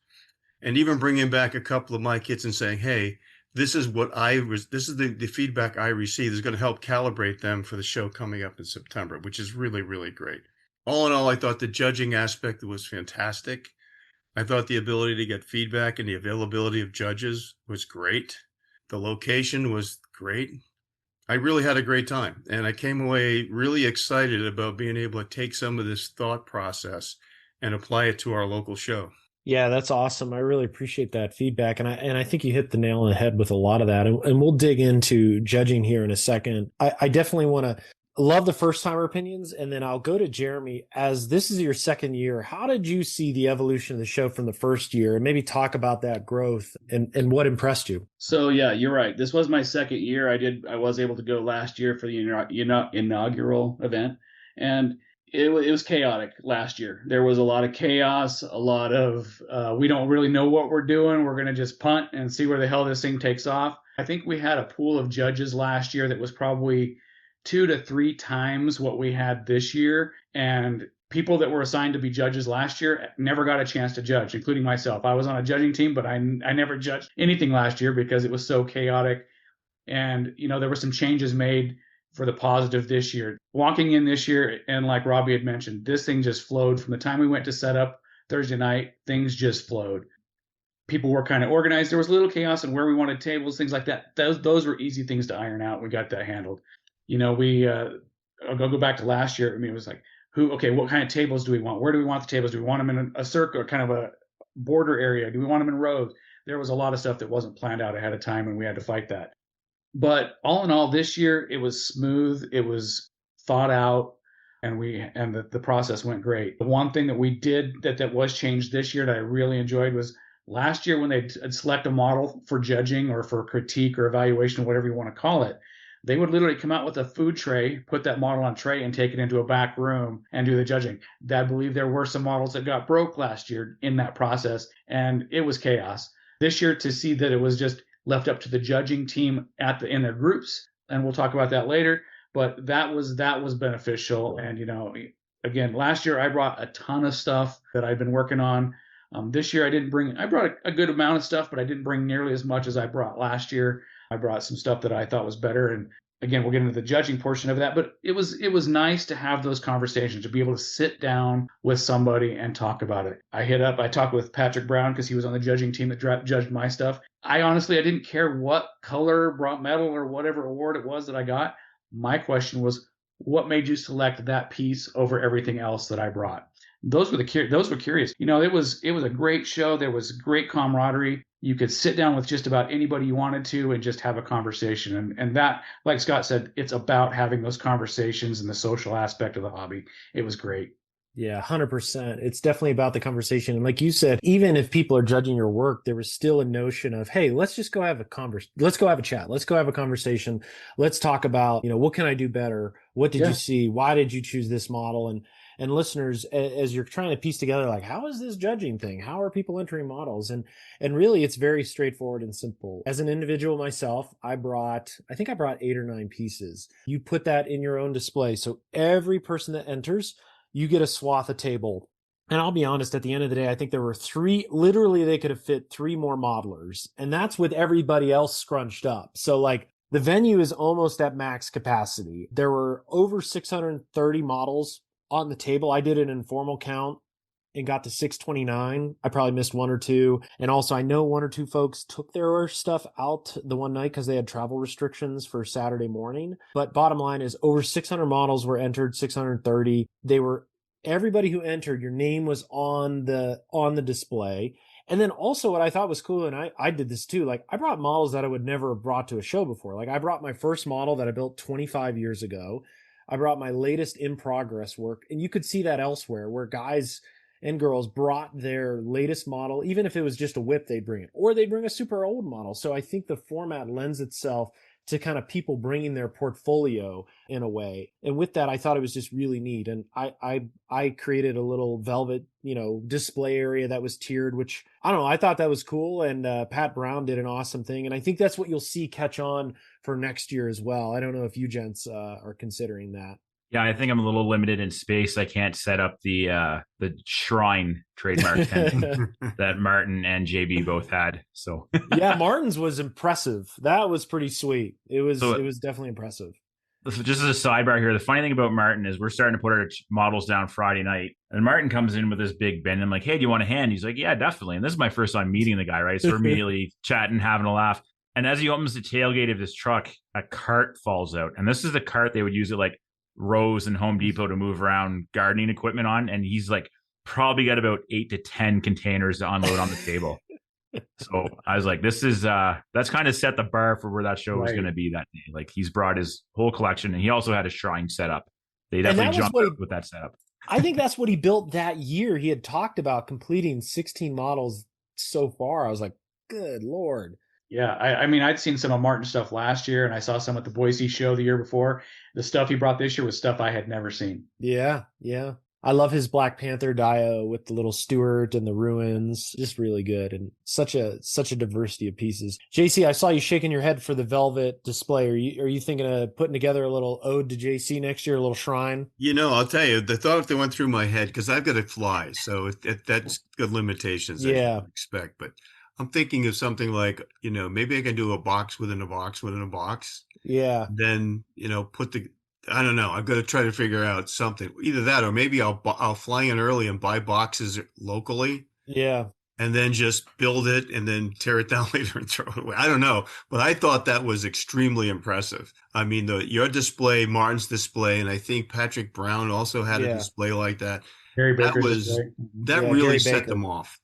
Speaker 8: and even bringing back a couple of my kids and saying, hey, this is the feedback I received is going to help calibrate them for the show coming up in September, which is really, really great. All in all, I thought the judging aspect was fantastic. I thought the ability to get feedback and the availability of judges was great. The location was great. I really had a great time, and I came away really excited about being able to take some of this thought process and apply it to our local show.
Speaker 5: Yeah, that's awesome. I really appreciate that feedback. And I think you hit the nail on the head with a lot of that. And we'll dig into judging here in a second. I definitely want to love the first timer opinions, and then I'll go to Jeremy. As this is your second year, how did you see the evolution of the show from the first year, and maybe talk about that growth and what impressed you?
Speaker 7: So yeah, you're right. This was my second year. I was able to go last year for the inaugural event, and it was chaotic last year. There was a lot of chaos, a lot of we don't really know what we're doing. We're gonna just punt and see where the hell this thing takes off. I think we had a pool of judges last year that was probably 2 to 3 times what we had this year, and people that were assigned to be judges last year never got a chance to judge, including myself. I was on a judging team, but I never judged anything last year because it was so chaotic. And, there were some changes made for the positive this year. Walking in this year, and like Robbie had mentioned, this thing just flowed from the time we went to set up Thursday night. Things just flowed. People were kind of organized. There was a little chaos in where we wanted tables, things like that. Those were easy things to iron out. We got that handled. I'll go back to last year. I mean, it was like, what kind of tables do we want? Where do we want the tables? Do we want them in a circle or kind of a border area? Do we want them in rows? There was a lot of stuff that wasn't planned out ahead of time, and we had to fight that. But all in all, this year, it was smooth. It was thought out, and the process went great. The one thing that we did that was changed this year that I really enjoyed was last year when they'd select a model for judging or for critique or evaluation, whatever you want to call it, they would literally come out with a food tray, put that model on tray, and take it into a back room and do the judging. I believe there were some models that got broke last year in that process, and it was chaos. This year, to see that it was just left up to the judging team in their groups, and we'll talk about that later, but that was beneficial. And, again, last year I brought a ton of stuff that I've been working on. This year I brought a good amount of stuff, but I didn't bring nearly as much as I brought last year. I brought some stuff that I thought was better. And again, we'll get into the judging portion of that, but it was nice to have those conversations, to be able to sit down with somebody and talk about it. I talked with Patrick Brown because he was on the judging team that judged my stuff. I didn't care what color, brought medal, or whatever award it was that I got. My question was, what made you select that piece over everything else that I brought? Those were curious. It was a great show. There was great camaraderie. You could sit down with just about anybody you wanted to and just have a conversation. And that, like Scott said, it's about having those conversations and the social aspect of the hobby. It was great.
Speaker 5: Yeah, 100%. It's definitely about the conversation. And like you said, even if people are judging your work, there was still a notion of, hey, let's just go have a let's go have a chat. Let's go have a conversation. Let's talk about, what can I do better? What did you see? Why did you choose this model? And listeners, as you're trying to piece together, like, how is this judging thing? How are people entering models? And really, it's very straightforward and simple. As an individual myself, I think I brought 8 or 9 pieces. You put that in your own display. So every person that enters, you get a swath of table. And I'll be honest, at the end of the day, I think there were 3, literally they could have fit 3 more modelers. And that's with everybody else scrunched up. So like, the venue is almost at max capacity. There were over 630 models on the table. I did an informal count and got to 629. I probably missed 1 or 2. And also I know 1 or 2 folks took their stuff out the one night because they had travel restrictions for Saturday morning. But bottom line is over 600 models were entered, 630. Everybody who entered, your name was on the display. And then also what I thought was cool, and I did this too, like I brought models that I would never have brought to a show before. Like I brought my first model that I built 25 years ago. I brought my latest in progress work, and you could see that elsewhere where guys and girls brought their latest model. Even if it was just a whip, they'd bring it, or they'd bring a super old model. So I think the format lends itself to kind of people bringing their portfolio in a way. And with that, I thought it was just really neat. And I created a little velvet, display area that was tiered, which I don't know, I thought that was cool. And Pat Brown did an awesome thing. And I think that's what you'll see catch on for next year as well. I don't know if you gents are considering that.
Speaker 6: Yeah, I think I'm a little limited in space. I can't set up the Shrine trademark tent that Martin and JB both had. So
Speaker 5: yeah, Martin's was impressive. That was pretty sweet. It was definitely impressive.
Speaker 6: Just as a sidebar here, the funny thing about Martin is we're starting to put our models down Friday night, and Martin comes in with this big bin. And I'm like, hey, do you want a hand? He's like, yeah, definitely. And this is my first time meeting the guy, right? So we're immediately chatting, having a laugh. And as he opens the tailgate of this truck, a cart falls out. And this is the cart they would use at like Rose and Home Depot to move around gardening equipment on. And he's like probably got about 8 to 10 containers to unload on the table. So I was like, this is that's kind of set the bar for where that show was
Speaker 7: Right.
Speaker 6: going to be that day. Like he's brought his whole collection, and he also had a shrine set up. They
Speaker 5: And
Speaker 6: definitely
Speaker 5: that was
Speaker 6: jumped
Speaker 5: what
Speaker 6: out with that setup.
Speaker 5: I think that's what he built that year. He had talked about completing 16 models so far. I was like, good Lord.
Speaker 7: Yeah, I mean, I'd seen some of Martin's stuff last year, and I saw some at the Boise show the year before. The stuff he brought this year was stuff I had never seen.
Speaker 5: Yeah, yeah. I love his Black Panther Dio with the little Stuart and the ruins. Just really good, and such a diversity of pieces. JC, I saw you shaking your head for the Velvet display. Are you thinking of putting together a little ode to JC next year, a little shrine?
Speaker 8: I'll tell you, the thought that went through my head, because I've got to fly, so that's good limitations that you would expect. But I'm thinking of something like, maybe I can do a box within a box within a box.
Speaker 5: Yeah.
Speaker 8: Then, I don't know. I've got to try to figure out something. Either that, or maybe I'll fly in early and buy boxes locally.
Speaker 5: Yeah.
Speaker 8: And then just build it and then tear it down later and throw it away. I don't know, but I thought that was extremely impressive. I mean, your display, Martin's display, and I think Patrick Brown also had a display like that.
Speaker 7: Gary Baker's
Speaker 8: display. That
Speaker 5: Yeah,
Speaker 8: really
Speaker 5: Gary
Speaker 8: set
Speaker 5: Baker.
Speaker 8: them off.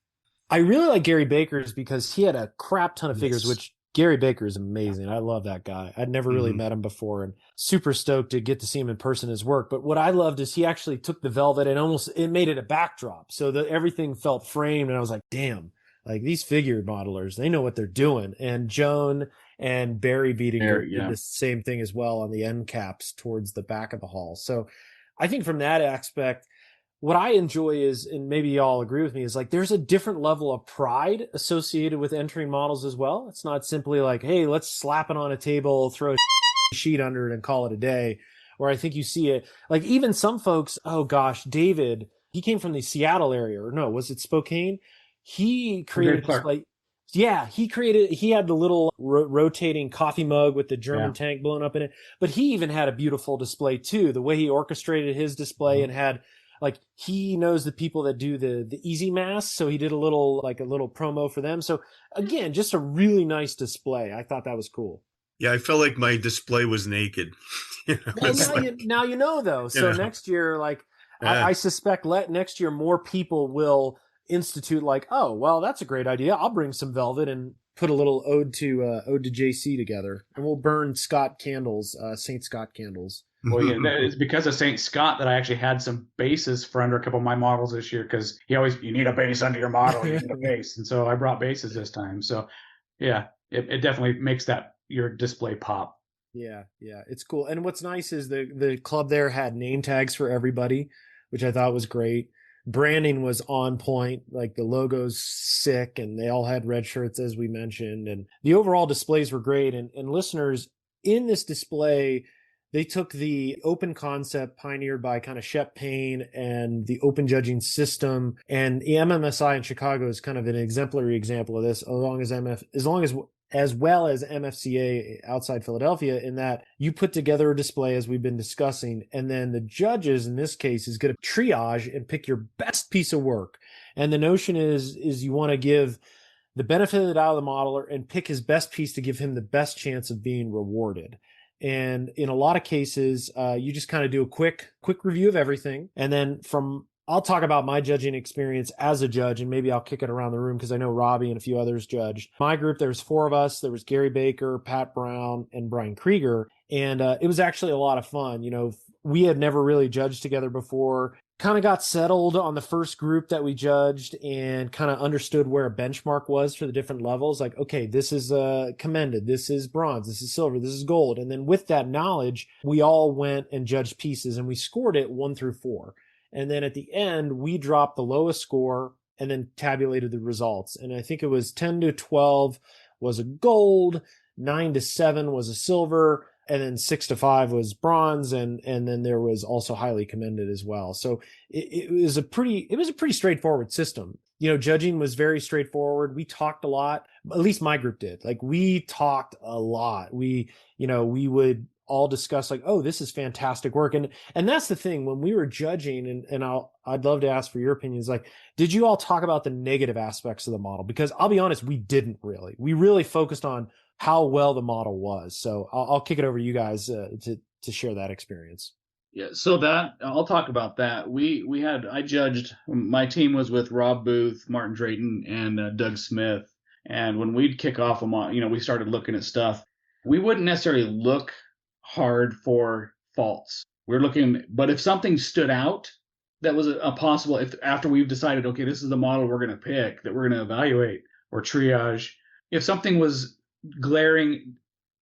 Speaker 5: I really like Gary Baker's because he had a crap ton of figures, which Gary Baker is amazing. I love that guy. I'd never really met him before, and super stoked to get to see him in person, his work. But what I loved is he actually took the Velvet and it made it a backdrop so that everything felt framed. And I was like, damn, like these figure modelers, they know what they're doing. And Joan and Barry Beedinger did the same thing as well on the end caps towards the back of the hall. So I think from that aspect, what I enjoy is, and maybe y'all agree with me, is like there's a different level of pride associated with entering models as well. It's not simply like, hey, let's slap it on a table, throw a sheet under it and call it a day. Or I think you see it, like even some folks, oh gosh, David, he came from the Seattle area, or no, was it Spokane? He created display. Yeah, he had the little rotating coffee mug with the German tank blown up in it, but he even had a beautiful display too. The way he orchestrated his display and had, like, he knows the people that do the easy masks, so he did a little promo for them. So again, just a really nice display. I thought that was cool.
Speaker 8: Yeah, I felt like my display was naked.
Speaker 5: Now you know though. So next year, like I suspect next year more people will institute like, oh well, that's a great idea. I'll bring some Velvet and put a little ode to JC together, and we'll burn Scott candles, Saint Scott candles.
Speaker 7: Well, yeah, it's because of St. Scott that I actually had some bases for under a couple of my models this year, because you need a base under your model, you need a base. And so I brought bases this time. So yeah, it definitely makes your display pop.
Speaker 5: Yeah, it's cool. And what's nice is the club there had name tags for everybody, which I thought was great. Branding was on point, like the logo's sick, and they all had red shirts, as we mentioned. And the overall displays were great. And listeners, in this display, they took the open concept pioneered by kind of Shep Payne and the open judging system, and the MMSI in Chicago is kind of an exemplary example of this, as well as MFCA outside Philadelphia, in that you put together a display as we've been discussing, and then the judges in this case is going to triage and pick your best piece of work. And the notion is you want to give the benefit of the doubt of the modeler and pick his best piece to give him the best chance of being rewarded. And in a lot of cases, you just kind of do a quick review of everything. And then I'll talk about my judging experience as a judge, and maybe I'll kick it around the room because I know Robbie and a few others judged. My group, there was 4 of us. There was Gary Baker, Pat Brown, and Brian Krieger. And it was actually a lot of fun. We had never really judged together before. Kind of got settled on the first group that we judged and kind of understood where a benchmark was for the different levels. Like, okay, this is commended, this is bronze, this is silver, this is gold. And then with that knowledge, we all went and judged pieces, and we scored it 1 through 4. And then at the end, we dropped the lowest score and then tabulated the results. And I think it was 10 to 12 was a gold, 9 to 7 was a silver, and then 6 to 5 was bronze, and then there was also highly commended as well. So it was a pretty straightforward system. Judging was very straightforward. We talked a lot, at least my group did. Like, we talked a lot. We would all discuss like, oh, this is fantastic work. And that's the thing when we were judging, and I'd love to ask for your opinions. Like, did you all talk about the negative aspects of the model? Because I'll be honest, we didn't really. We really focused on how well the model was. So I'll kick it over to you guys to share that experience.
Speaker 9: Yeah, so that I'll talk about that. I judged. My team was with Rob Booth, Martin Drayton, and Doug Smith. And when we'd kick off we started looking at stuff. We wouldn't necessarily look hard for faults. We're looking, but if something stood out that was a possible, if after we've decided, okay, this is the model we're going to pick, that we're going to evaluate or triage, if something was glaring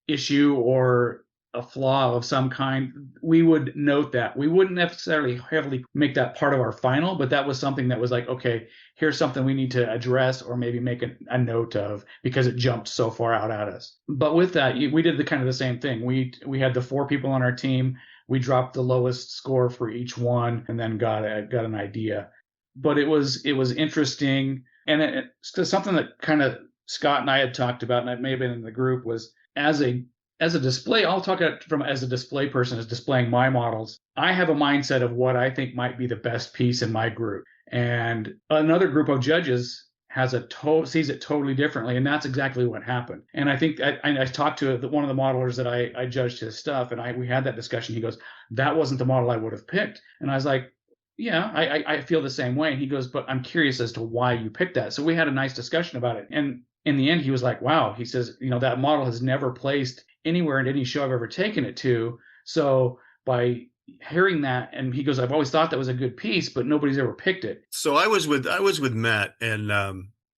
Speaker 9: issue or a flaw of some kind, we would note that. We wouldn't necessarily heavily make that part of our final, but that was something that was like, okay, here's something we need to address or maybe make a note of because it jumped so far out at us. But with that, we did the same thing. We had the 4 people on our team. We dropped the lowest score for each one and then got an idea. But it was interesting, and it's something that kind of Scott and I had talked about, and it may have been in the group, was as a display, I'll talk from as a display person, as displaying my models. I have a mindset of what I think might be the best piece in my group, and another group of judges sees it totally differently, and that's exactly what happened. And I think I talked to one of the modelers that I judged his stuff, and we had that discussion. He goes, "That wasn't the model I would have picked," and I was like, "Yeah, I feel the same way." And he goes, "But I'm curious as to why you picked that." So we had a nice discussion about it, and in the end, he was like, "Wow," he says, "that model has never placed anywhere in any show I've ever taken it to. So by hearing that," and he goes, "I've always thought that was a good piece, but nobody's ever picked it."
Speaker 8: So I was with Matt, and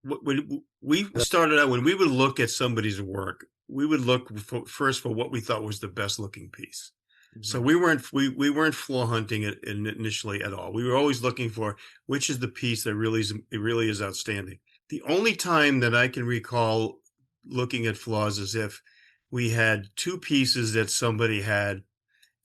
Speaker 8: when we started out, when we would look at somebody's work, we would look first for what we thought was the best looking piece. Mm-hmm. So we weren't flaw hunting it initially at all. We were always looking for which is the piece that really is outstanding. The only time that I can recall looking at flaws is if we had 2 pieces that somebody had,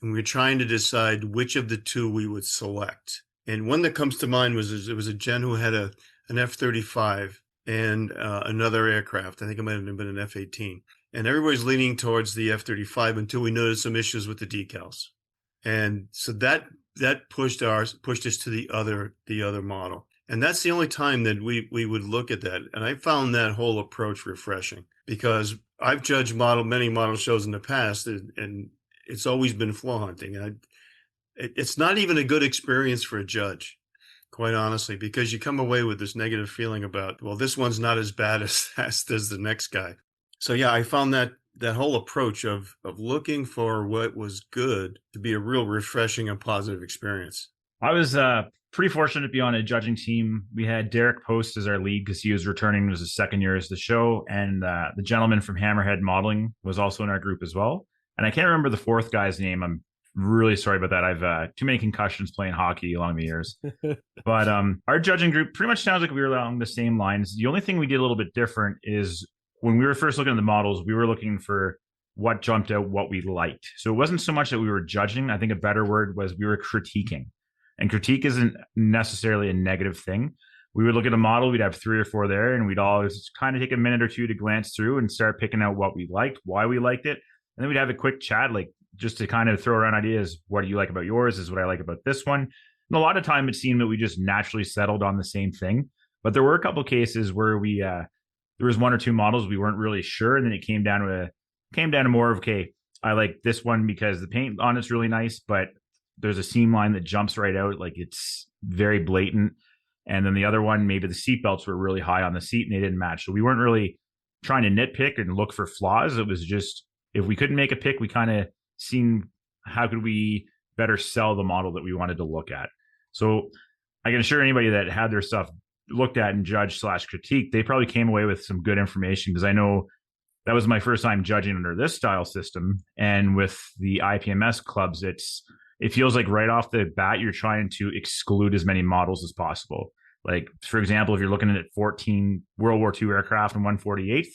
Speaker 8: and we were trying to decide which of the 2 we would select. And one that comes to mind was it was a Jen who had an F-35 and another aircraft. I think it might have been an F-18. And everybody's leaning towards the F-35 until we noticed some issues with the decals. And so that pushed us to the other model. And that's the only time that we would look at that. And I found that whole approach refreshing, because I've judged many model shows in the past, and it's always been flaw hunting. And it's not even a good experience for a judge, quite honestly, because you come away with this negative feeling about, well, this one's not as bad as the next guy. So yeah, I found that whole approach of looking for what was good to be a real refreshing and positive experience.
Speaker 6: I was pretty fortunate to be on a judging team. We had Derek Post as our lead because he was returning. It was his second year as the show. And the gentleman from Hammerhead Modeling was also in our group as well. And I can't remember the 4th guy's name. I'm really sorry about that. I've too many concussions playing hockey along the years. But our judging group pretty much sounds like we were along the same lines. The only thing we did a little bit different is when we were first looking at the models, we were looking for what jumped out, what we liked. So it wasn't so much that we were judging. I think a better word was we were critiquing. And critique isn't necessarily a negative thing. We would look at a model, we'd have 3 or 4 there, and we'd always kind of take a minute or 2 to glance through and start picking out what we liked, why we liked it. And then we'd have a quick chat, like just to kind of throw around ideas. What do you like about yours? Is what I like about this one. And a lot of time it seemed that we just naturally settled on the same thing. But there were a couple of cases where there was 1 or 2 models we weren't really sure. And then it came down to more of, okay, I like this one because the paint on it's really nice, but there's a seam line that jumps right out, like it's very blatant. And then the other one, maybe the seat belts were really high on the seat and they didn't match. So we weren't really trying to nitpick and look for flaws. It was just, if we couldn't make a pick, we kind of seen how could we better sell the model that we wanted to look at. So I can assure anybody that had their stuff looked at and judged / critique, they probably came away with some good information, because I know that was my first time judging under this style system. And with the IPMS clubs, it feels like right off the bat, you're trying to exclude as many models as possible. Like, for example, if you're looking at 14 World War II aircraft and 148th,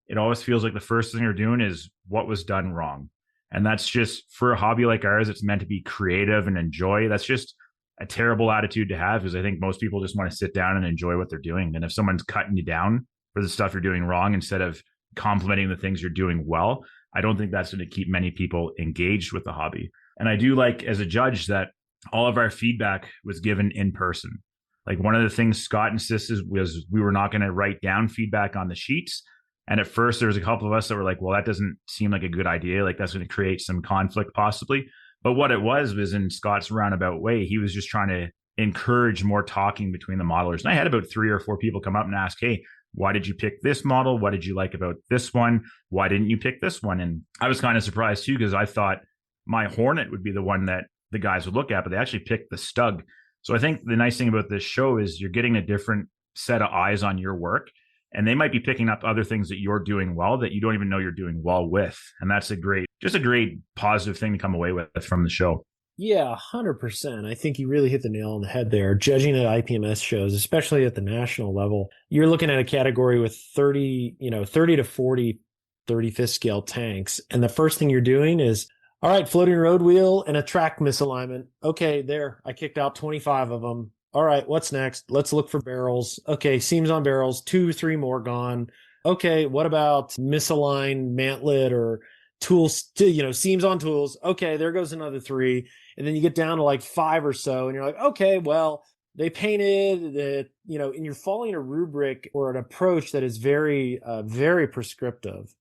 Speaker 6: it always feels like the first thing you're doing is what was done wrong. And that's just, for a hobby like ours, it's meant to be creative and enjoy. That's just a terrible attitude to have, because I think most people just want to sit down and enjoy what they're doing. And if someone's cutting you down for the stuff you're doing wrong instead of complimenting the things you're doing well, I don't think that's going to keep many people engaged with the hobby. And I do like, as a judge, that all of our feedback was given in person. Like, one of the things Scott insisted was we were not going to write down feedback on the sheets. And at first there was a couple of us that were like, well, that doesn't seem like a good idea. Like, that's going to create some conflict possibly. But what it was in Scott's roundabout way, he was just trying to encourage more talking between the modelers. And I had about 3 or 4 people come up and ask, hey, Why did you pick this model? What did you like about this one? Why didn't you pick this one? And I was kind of surprised too, because I thought my Hornet would be the one that the guys would look at, but they actually picked the Stug. So I think the nice thing about this show is you're getting a different set of eyes on your work, and they might be picking up other things that you're doing well that you don't even know you're doing well with. And that's a great positive thing to come away with from the show.
Speaker 5: Yeah, 100%. I think you really hit the nail on the head there. Judging at IPMS shows, especially at the national level, you're looking at a category with 30 to 40 35th scale tanks. And the first thing you're doing is, all right, floating road wheel and a track misalignment. Okay, there. I kicked out 25 of them. All right, what's next? Let's look for barrels. Okay, seams on barrels, 2-3 more gone. Okay, what about misaligned mantlet or tools, seams on tools? Okay, there goes another 3. And then you get down to like 5 or so, and you're like, okay, well, they painted the, and you're following a rubric or an approach that is very, very prescriptive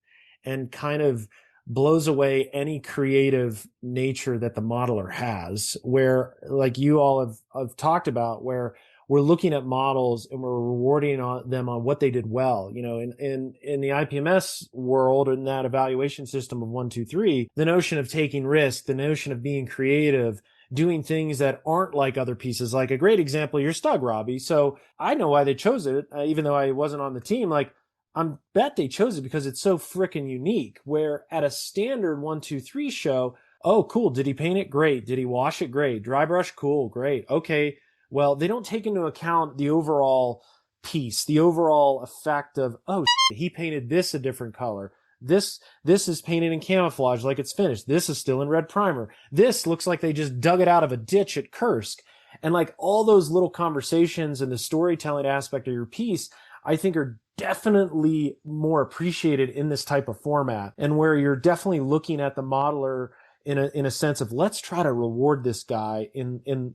Speaker 5: and kind of blows away any creative nature that the modeler has, where like you all have talked about, where we're looking at models and we're rewarding them on what they did well. In the IPMS world, in that evaluation system of 1, 2, 3, the notion of taking risk, the notion of being creative, doing things that aren't like other pieces. Like a great example, your Stug, Robbie. So I know why they chose it, even though I wasn't on the team. Like, I bet they chose it because it's so freaking unique, where at a standard 1, 2, 3 show, oh, cool. Did he paint it? Great. Did he wash it? Great. Dry brush? Cool. Great. Okay. Well, they don't take into account the overall piece, the overall effect of, oh, he painted this a different color. This is painted in camouflage like it's finished. This is still in red primer. This looks like they just dug it out of a ditch at Kursk. And like all those little conversations and the storytelling aspect of your piece, I think are definitely more appreciated in this type of format, and where you're definitely looking at the modeler in a sense of, let's try to reward this guy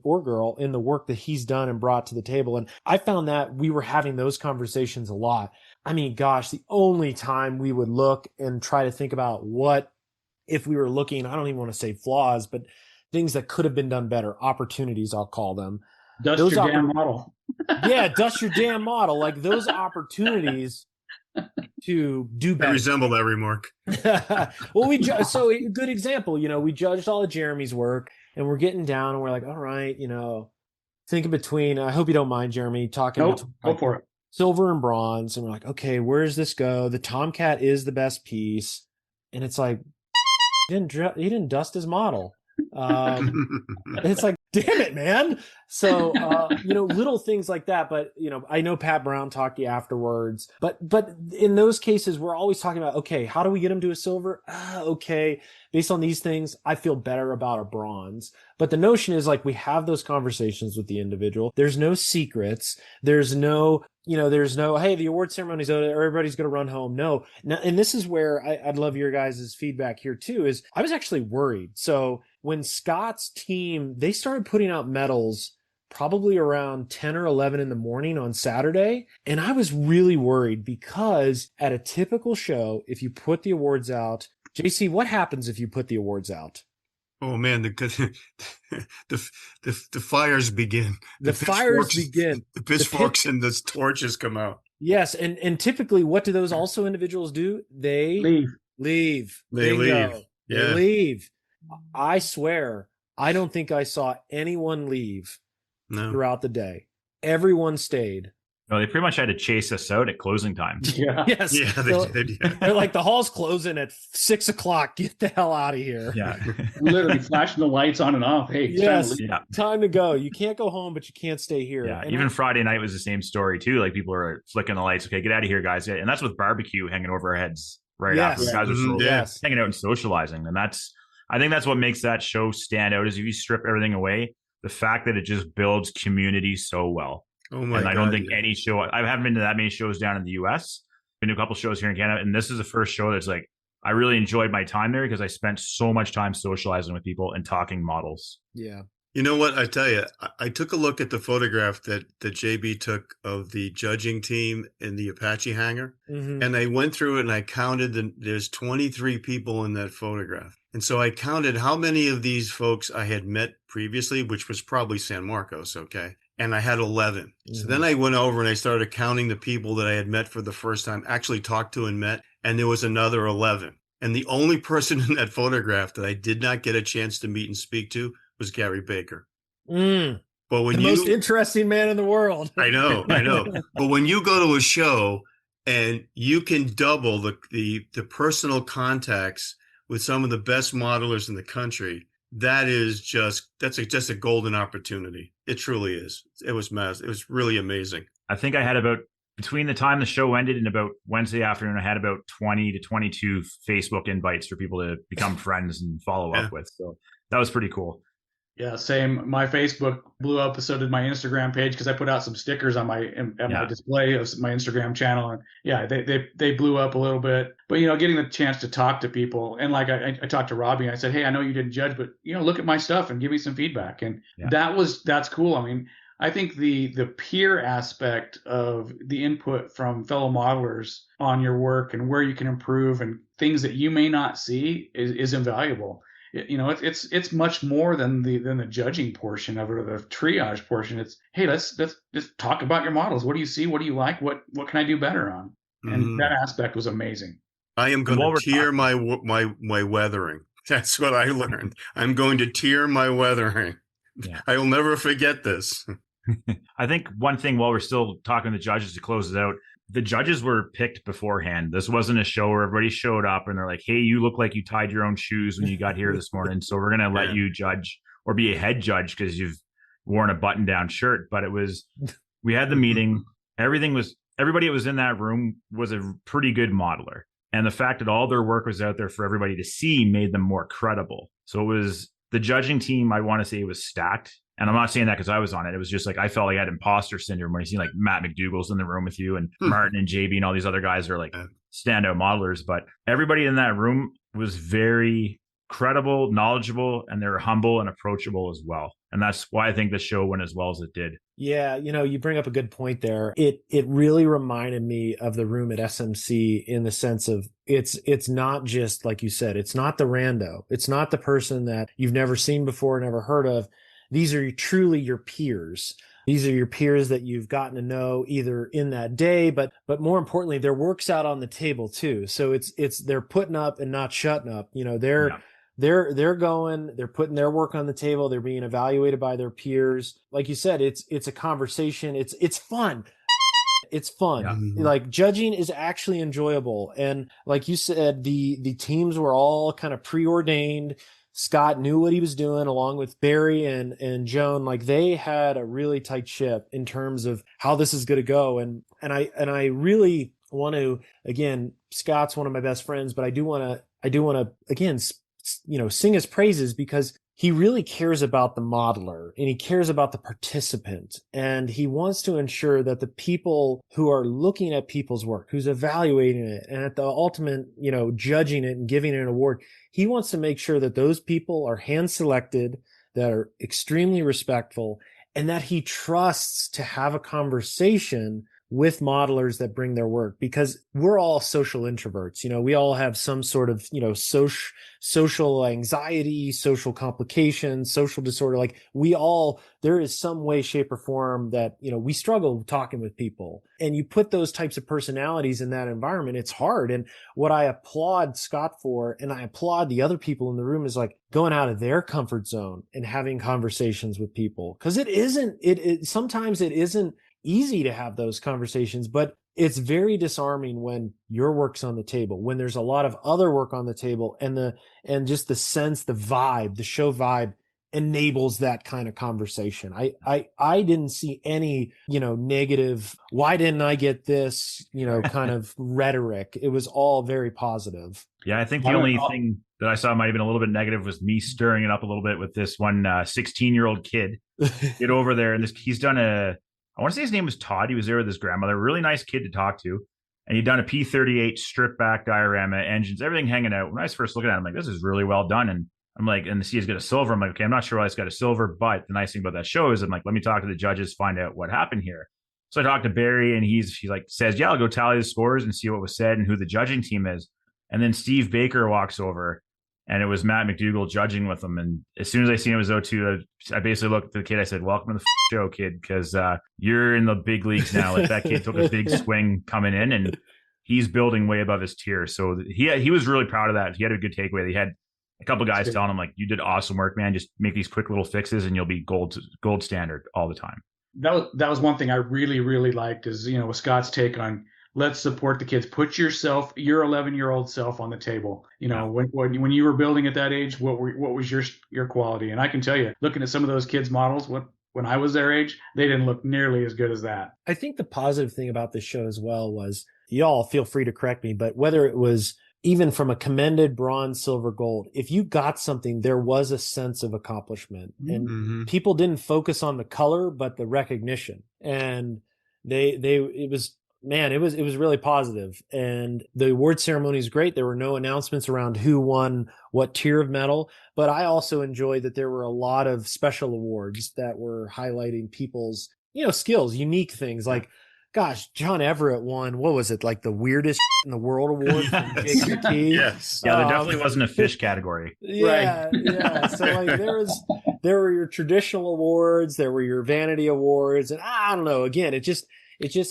Speaker 5: or girl in the work that he's done and brought to the table. And I found that we were having those conversations a lot. I mean, gosh, the only time we would look and try to think about what, if we were looking, I don't even want to say flaws, but things that could have been done better, opportunities, I'll call them.
Speaker 9: Dust those your damn model.
Speaker 5: Yeah, dust your damn model. Like those opportunities to do better.
Speaker 8: I resemble that remark.
Speaker 5: Well, so a good example, we judged all of Jeremy's work, and we're getting down and we're like, all right, thinking between, I hope you don't mind, Jeremy, talking between,
Speaker 9: go for it.
Speaker 5: Silver and bronze. And we're like, okay, where does this go? The Tomcat is the best piece. And it's like, he didn't dust his model. It's like, damn it, man. So, little things like that. But, I know Pat Brown talked to you afterwards, but in those cases, we're always talking about, okay, how do we get him to a silver? Okay. Based on these things, I feel better about a bronze. But the notion is like, we have those conversations with the individual. There's no secrets. There's no, hey, the award ceremony's over, everybody's going to run home. No. Now, and this is where I'd love your guys' feedback here too, is I was actually worried. So when Scott's team, they started putting out medals probably around 10 or 11 in the morning on Saturday. And I was really worried because at a typical show, if you put the awards out, JC, what happens if you put the awards out?
Speaker 8: Oh man, the fires begin.
Speaker 5: The fires begin.
Speaker 8: The pitchforks and the torches come out.
Speaker 5: Yes, and typically, what do those also individuals do? They leave.
Speaker 8: They leave. Yeah.
Speaker 5: They leave. I swear, I don't think I saw anyone leave throughout the day. Everyone stayed.
Speaker 6: No, they pretty much had to chase us out at closing time.
Speaker 9: Yeah.
Speaker 5: Yes.
Speaker 8: Yeah, they did. Yeah.
Speaker 5: They're like, the hall's closing at 6:00. Get the hell out of here.
Speaker 6: Yeah.
Speaker 9: Literally flashing the lights on and off. Hey,
Speaker 5: yes. Time to go. You can't go home, but you can't stay here.
Speaker 6: Yeah. And even Friday night was the same story too. Like people were flicking the lights. Okay, get out of here, guys. And that's with barbecue hanging over our heads right after. The guys are hanging out and socializing. And I think that's what makes that show stand out, is if you strip everything away, the fact that it just builds community so well.
Speaker 8: Oh my God,
Speaker 6: I don't think any show, I haven't been to that many shows down in the US. Been to a couple shows here in Canada, and this is the first show that's like, I really enjoyed my time there because I spent so much time socializing with people and talking models.
Speaker 5: Yeah.
Speaker 8: You know what? I tell you, I took a look at the photograph that JB took of the judging team in the Apache hangar, and I went through it and I counted there's 23 people in that photograph. And so I counted how many of these folks I had met previously, which was probably San Marcos, okay? and I had 11. So then I went over and I started counting the people that I had met for the first time, actually talked to and met, and there was another 11. And the only person in that photograph that I did not get a chance to meet and speak to was Gary Baker. But when
Speaker 5: the most interesting man in the world.
Speaker 8: I know. But when you go to a show and you can double the personal contacts with some of the best modelers in the country, that's just a golden opportunity. It truly is. It was massive. It was really amazing.
Speaker 6: I think I had between the time the show ended and about Wednesday afternoon, I had about 20 to 22 Facebook invites for people to become friends and follow up with. So that was pretty cool.
Speaker 7: Yeah, same. My Facebook blew up, so did my Instagram page, because I put out some stickers on my display of my Instagram channel, and they blew up a little bit. But getting the chance to talk to people, and like I talked to Robbie, and I said, hey, I know you didn't judge, but look at my stuff and give me some feedback, and that's cool. I mean, I think the peer aspect of the input from fellow modelers on your work and where you can improve and things that you may not see is invaluable. It's much more than the judging portion of it, or the triage portion. It's, hey, let's just talk about your models. What do you see? What do you like? What can I do better on? And that aspect was amazing.
Speaker 8: I am going to tier my weathering. That's what I learned. I'm going to tier my weathering. Yeah. I will never forget this.
Speaker 6: I think one thing, while we're still talking to the judges to close it out, the judges were picked beforehand. This wasn't a show where everybody showed up and they're like, hey, you look like you tied your own shoes when you got here this morning, so we're going to let you judge or be a head judge because you've worn a button-down shirt. But we had the meeting. Everybody that was in that room was a pretty good modeler. And the fact that all their work was out there for everybody to see made them more credible. So it was the judging team, I want to say, was stacked. And I'm not saying that because I was on it. It was just like I felt like I had imposter syndrome when you see like Matt McDougall's in the room with you and Martin and JB and all these other guys are like standout modelers. But everybody in that room was very credible, knowledgeable, and they were humble and approachable as well. And that's why I think the show went as well as it did.
Speaker 5: Yeah, you bring up a good point there. It really reminded me of the room at SMC in the sense of it's not just, like you said, it's not the rando. It's not the person that you've never seen before, never heard of. These are truly your peers. These are your peers that you've gotten to know either in that day, but more importantly, their work's out on the table too. So it's they're putting up and not shutting up. They're going, they're putting their work on the table. They're being evaluated by their peers. Like you said, it's a conversation. It's fun. It's fun. Yeah. Like judging is actually enjoyable. And like you said, the teams were all kind of preordained. Scott knew what he was doing along with Barry and Joan. Like they had a really tight ship in terms of how this is going to go. And I really want to, again, Scott's one of my best friends, but I do want to again, sing his praises because he really cares about the modeler and he cares about the participant. And he wants to ensure that the people who are looking at people's work, who's evaluating it, and at the ultimate, judging it and giving it an award, he wants to make sure that those people are hand selected, that are extremely respectful, and that he trusts to have a conversation with modelers that bring their work, because we're all social introverts. We all have some sort of, social anxiety, social complications, social disorder. Like there is some way, shape, or form that, we struggle talking with people. And you put those types of personalities in that environment, it's hard. And what I applaud Scott for, and I applaud the other people in the room, is like going out of their comfort zone and having conversations with people. Cause sometimes it isn't easy to have those conversations, but it's very disarming when your work's on the table, when there's a lot of other work on the table, and just the sense, the vibe, the show vibe enables that kind of conversation. I didn't see any, negative, why didn't I get this, kind of rhetoric. It was all very positive.
Speaker 6: Yeah, I think the only thing that I saw might have been a little bit negative was me stirring it up a little bit with this one 16-year-old kid. Get over there, and he's done I want to say his name was Todd. He was there with his grandmother. Really nice kid to talk to. And he'd done a P38 strip back diorama, engines, everything hanging out. When I was first looking at it, I'm like, this is really well done. And I'm like, and the C has got a silver. I'm like, okay, I'm not sure why it's got a silver, but the nice thing about that show is I'm like, let me talk to the judges, find out what happened here. So I talked to Barry, and he like says, yeah, I'll go tally the scores and see what was said and who the judging team is. And then Steve Baker walks over and it was Matt McDougall judging with them. And as soon as I seen it was O2, I basically looked at the kid. I said, "Welcome to the show, kid, because you're in the big leagues now." Like, that kid took a big swing coming in, and he's building way above his tier. So he was really proud of that. He had a good takeaway. He had a couple of guys telling him, like, "You did awesome work, man. Just make these quick little fixes, and you'll be gold standard all the time."
Speaker 7: That was one thing I really, really liked is, with Scott's take on let's support the kids. Put your 11-year-old self on the table. When you were building at that age, what was your quality? And I can tell you, looking at some of those kids' models, when I was their age, they didn't look nearly as good as that.
Speaker 5: I think the positive thing about this show as well was, y'all feel free to correct me, but whether it was even from a commended bronze, silver, gold, if you got something, there was a sense of accomplishment, and people didn't focus on the color, but the recognition. And it was really positive. And the award ceremony is great. There were no announcements around who won what tier of medal, but I also enjoyed that there were a lot of special awards that were highlighting people's, skills, unique things. Like, gosh, John Everett won, what was it, like the weirdest in the world award from JKT?
Speaker 6: Yes. Yeah, there definitely wasn't a fish category.
Speaker 5: Yeah, right. Yeah. So like there were your traditional awards, there were your vanity awards, and I don't know, again, it just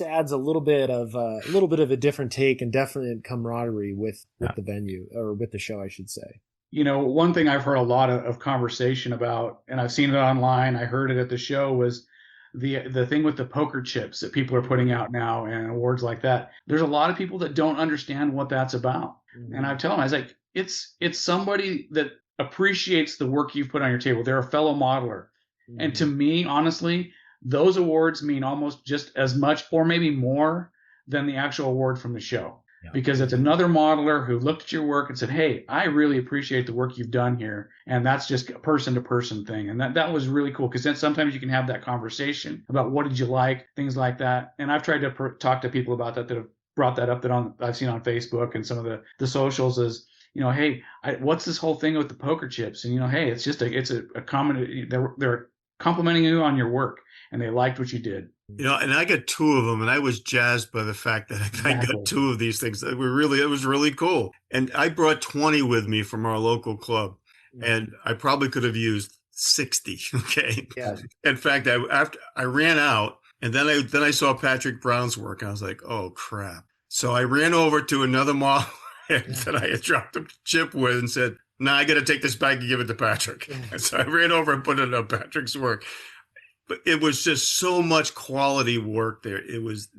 Speaker 5: adds a little bit of a different take and definite camaraderie with the venue, or with the show, I should say.
Speaker 7: One thing I've heard a lot of conversation about, and I've seen it online, I heard it at the show, was the thing with the poker chips that people are putting out now and awards like that. There's a lot of people that don't understand what that's about. Mm-hmm. And I tell them, I was like, it's somebody that appreciates the work you've put on your table. They're a fellow modeler. Mm-hmm. And to me, honestly, those awards mean almost just as much or maybe more than the actual award from the show. Yeah. Because it's another modeler who looked at your work and said, "Hey, I really appreciate the work you've done here." And that's just a person-to-person thing. And that was really cool, because then sometimes you can have that conversation about what did you like, things like that. And I've tried to talk to people about that have brought that up I've seen on Facebook and some of the socials is, hey, what's this whole thing with the poker chips? And, hey, it's just it's a common, they're complimenting you on your work, and they liked what you did.
Speaker 8: And I got 2 of them, and I was jazzed by the fact that I got 2 of these things. It was really cool. And I brought 20 with me from our local club, and I probably could have used 60. Okay. Yeah. In fact, after I ran out, and then I saw Patrick Brown's work, and I was like, oh crap. So I ran over to another model that I had dropped a chip with and said, "Nah, I got to take this back and give it to Patrick." And so I ran over and put it on Patrick's work. But it was just so much quality work there.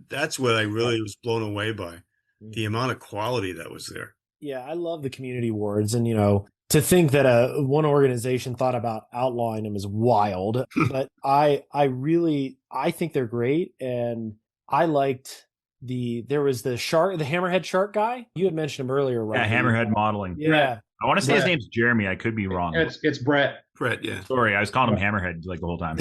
Speaker 8: That's what I really was blown away by, the amount of quality that was there.
Speaker 5: Yeah, I love the community awards, and to think that one organization thought about outlawing them is wild. But I think they're great, and I liked there was the hammerhead shark guy. You had mentioned him earlier, right? Yeah,
Speaker 6: hammerhead modeling.
Speaker 5: Yeah.
Speaker 6: I want to say his name's Jeremy. I could be wrong.
Speaker 7: It's Brett.
Speaker 8: Brett, yeah.
Speaker 6: Sorry, I was calling him Hammerhead like the whole time.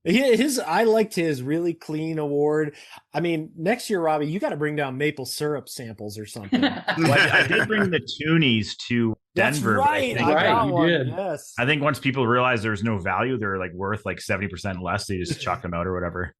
Speaker 5: I liked his really clean award. I mean, next year, Robbie, you got to bring down maple syrup samples or something.
Speaker 6: I did bring the Toonies to Denver.
Speaker 5: That's right.
Speaker 7: You did.
Speaker 5: Yes.
Speaker 6: I think once people realize there's no value, they're like worth like 70% less. They just chuck them out or whatever.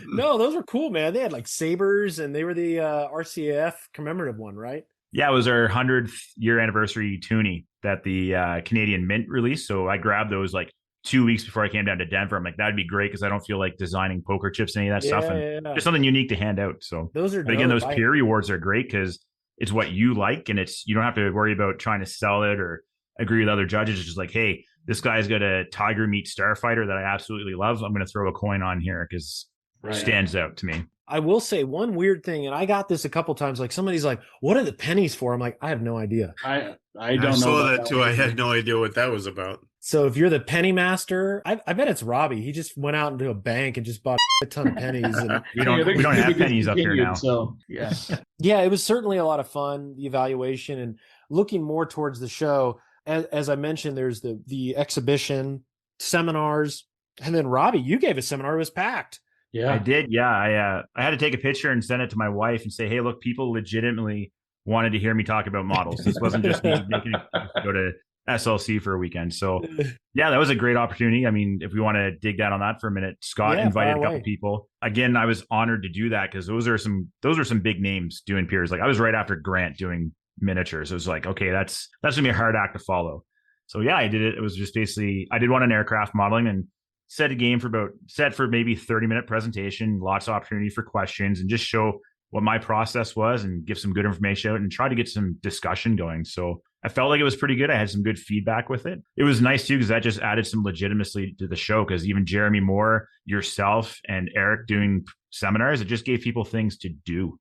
Speaker 5: No, those were cool, man. They had like sabers, and they were the RCAF commemorative one, right?
Speaker 6: Yeah, it was our 100th year anniversary toonie that the Canadian Mint released. So I grabbed those like 2 weeks before I came down to Denver. I'm like, that'd be great, because I don't feel like designing poker chips and any of that stuff. And just something unique to hand out. So
Speaker 5: those are.
Speaker 6: But again, those peer rewards are great because it's what you like, and you don't have to worry about trying to sell it or agree with other judges. It's just like, hey, this guy's got a Tiger Meat Starfighter that I absolutely love. I'm going to throw a coin on here because it stands out to me.
Speaker 5: I will say one weird thing, and I got this a couple times. Like, somebody's like, "What are the pennies for?" I'm like, I have no idea.
Speaker 7: I don't know.
Speaker 8: I saw that too. I had no idea what that was about.
Speaker 5: So if you're the penny master, I bet it's Robbie. He just went out into a bank and just bought a ton of pennies. And
Speaker 6: we don't have pennies up here now.
Speaker 7: So yeah,
Speaker 5: yeah, it was certainly a lot of fun. The evaluation and looking more towards the show. As I mentioned, there's the exhibition, seminars, and then Robbie, you gave a seminar. It was packed.
Speaker 6: Yeah, I did. Yeah, I had to take a picture and send it to my wife and say, "Hey, look, people legitimately wanted to hear me talk about models. This wasn't just me making a go to SLC for a weekend." So, yeah, that was a great opportunity. I mean, if we want to dig down on that for a minute, Scott invited a couple people. Again, I was honored to do that because those are some big names doing peers. Like, I was right after Grant doing miniatures. It was like, okay, that's gonna be a hard act to follow. So yeah, I did it. It was just basically, I did one on aircraft modeling and set for maybe 30-minute presentation, lots of opportunity for questions, and just show what my process was and give some good information out and try to get some discussion going. So I felt like it was pretty good. I had some good feedback with it. It was nice too, because that just added some legitimacy to the show, because even Jeremy Moore, yourself, and Eric doing seminars, it just gave people things to do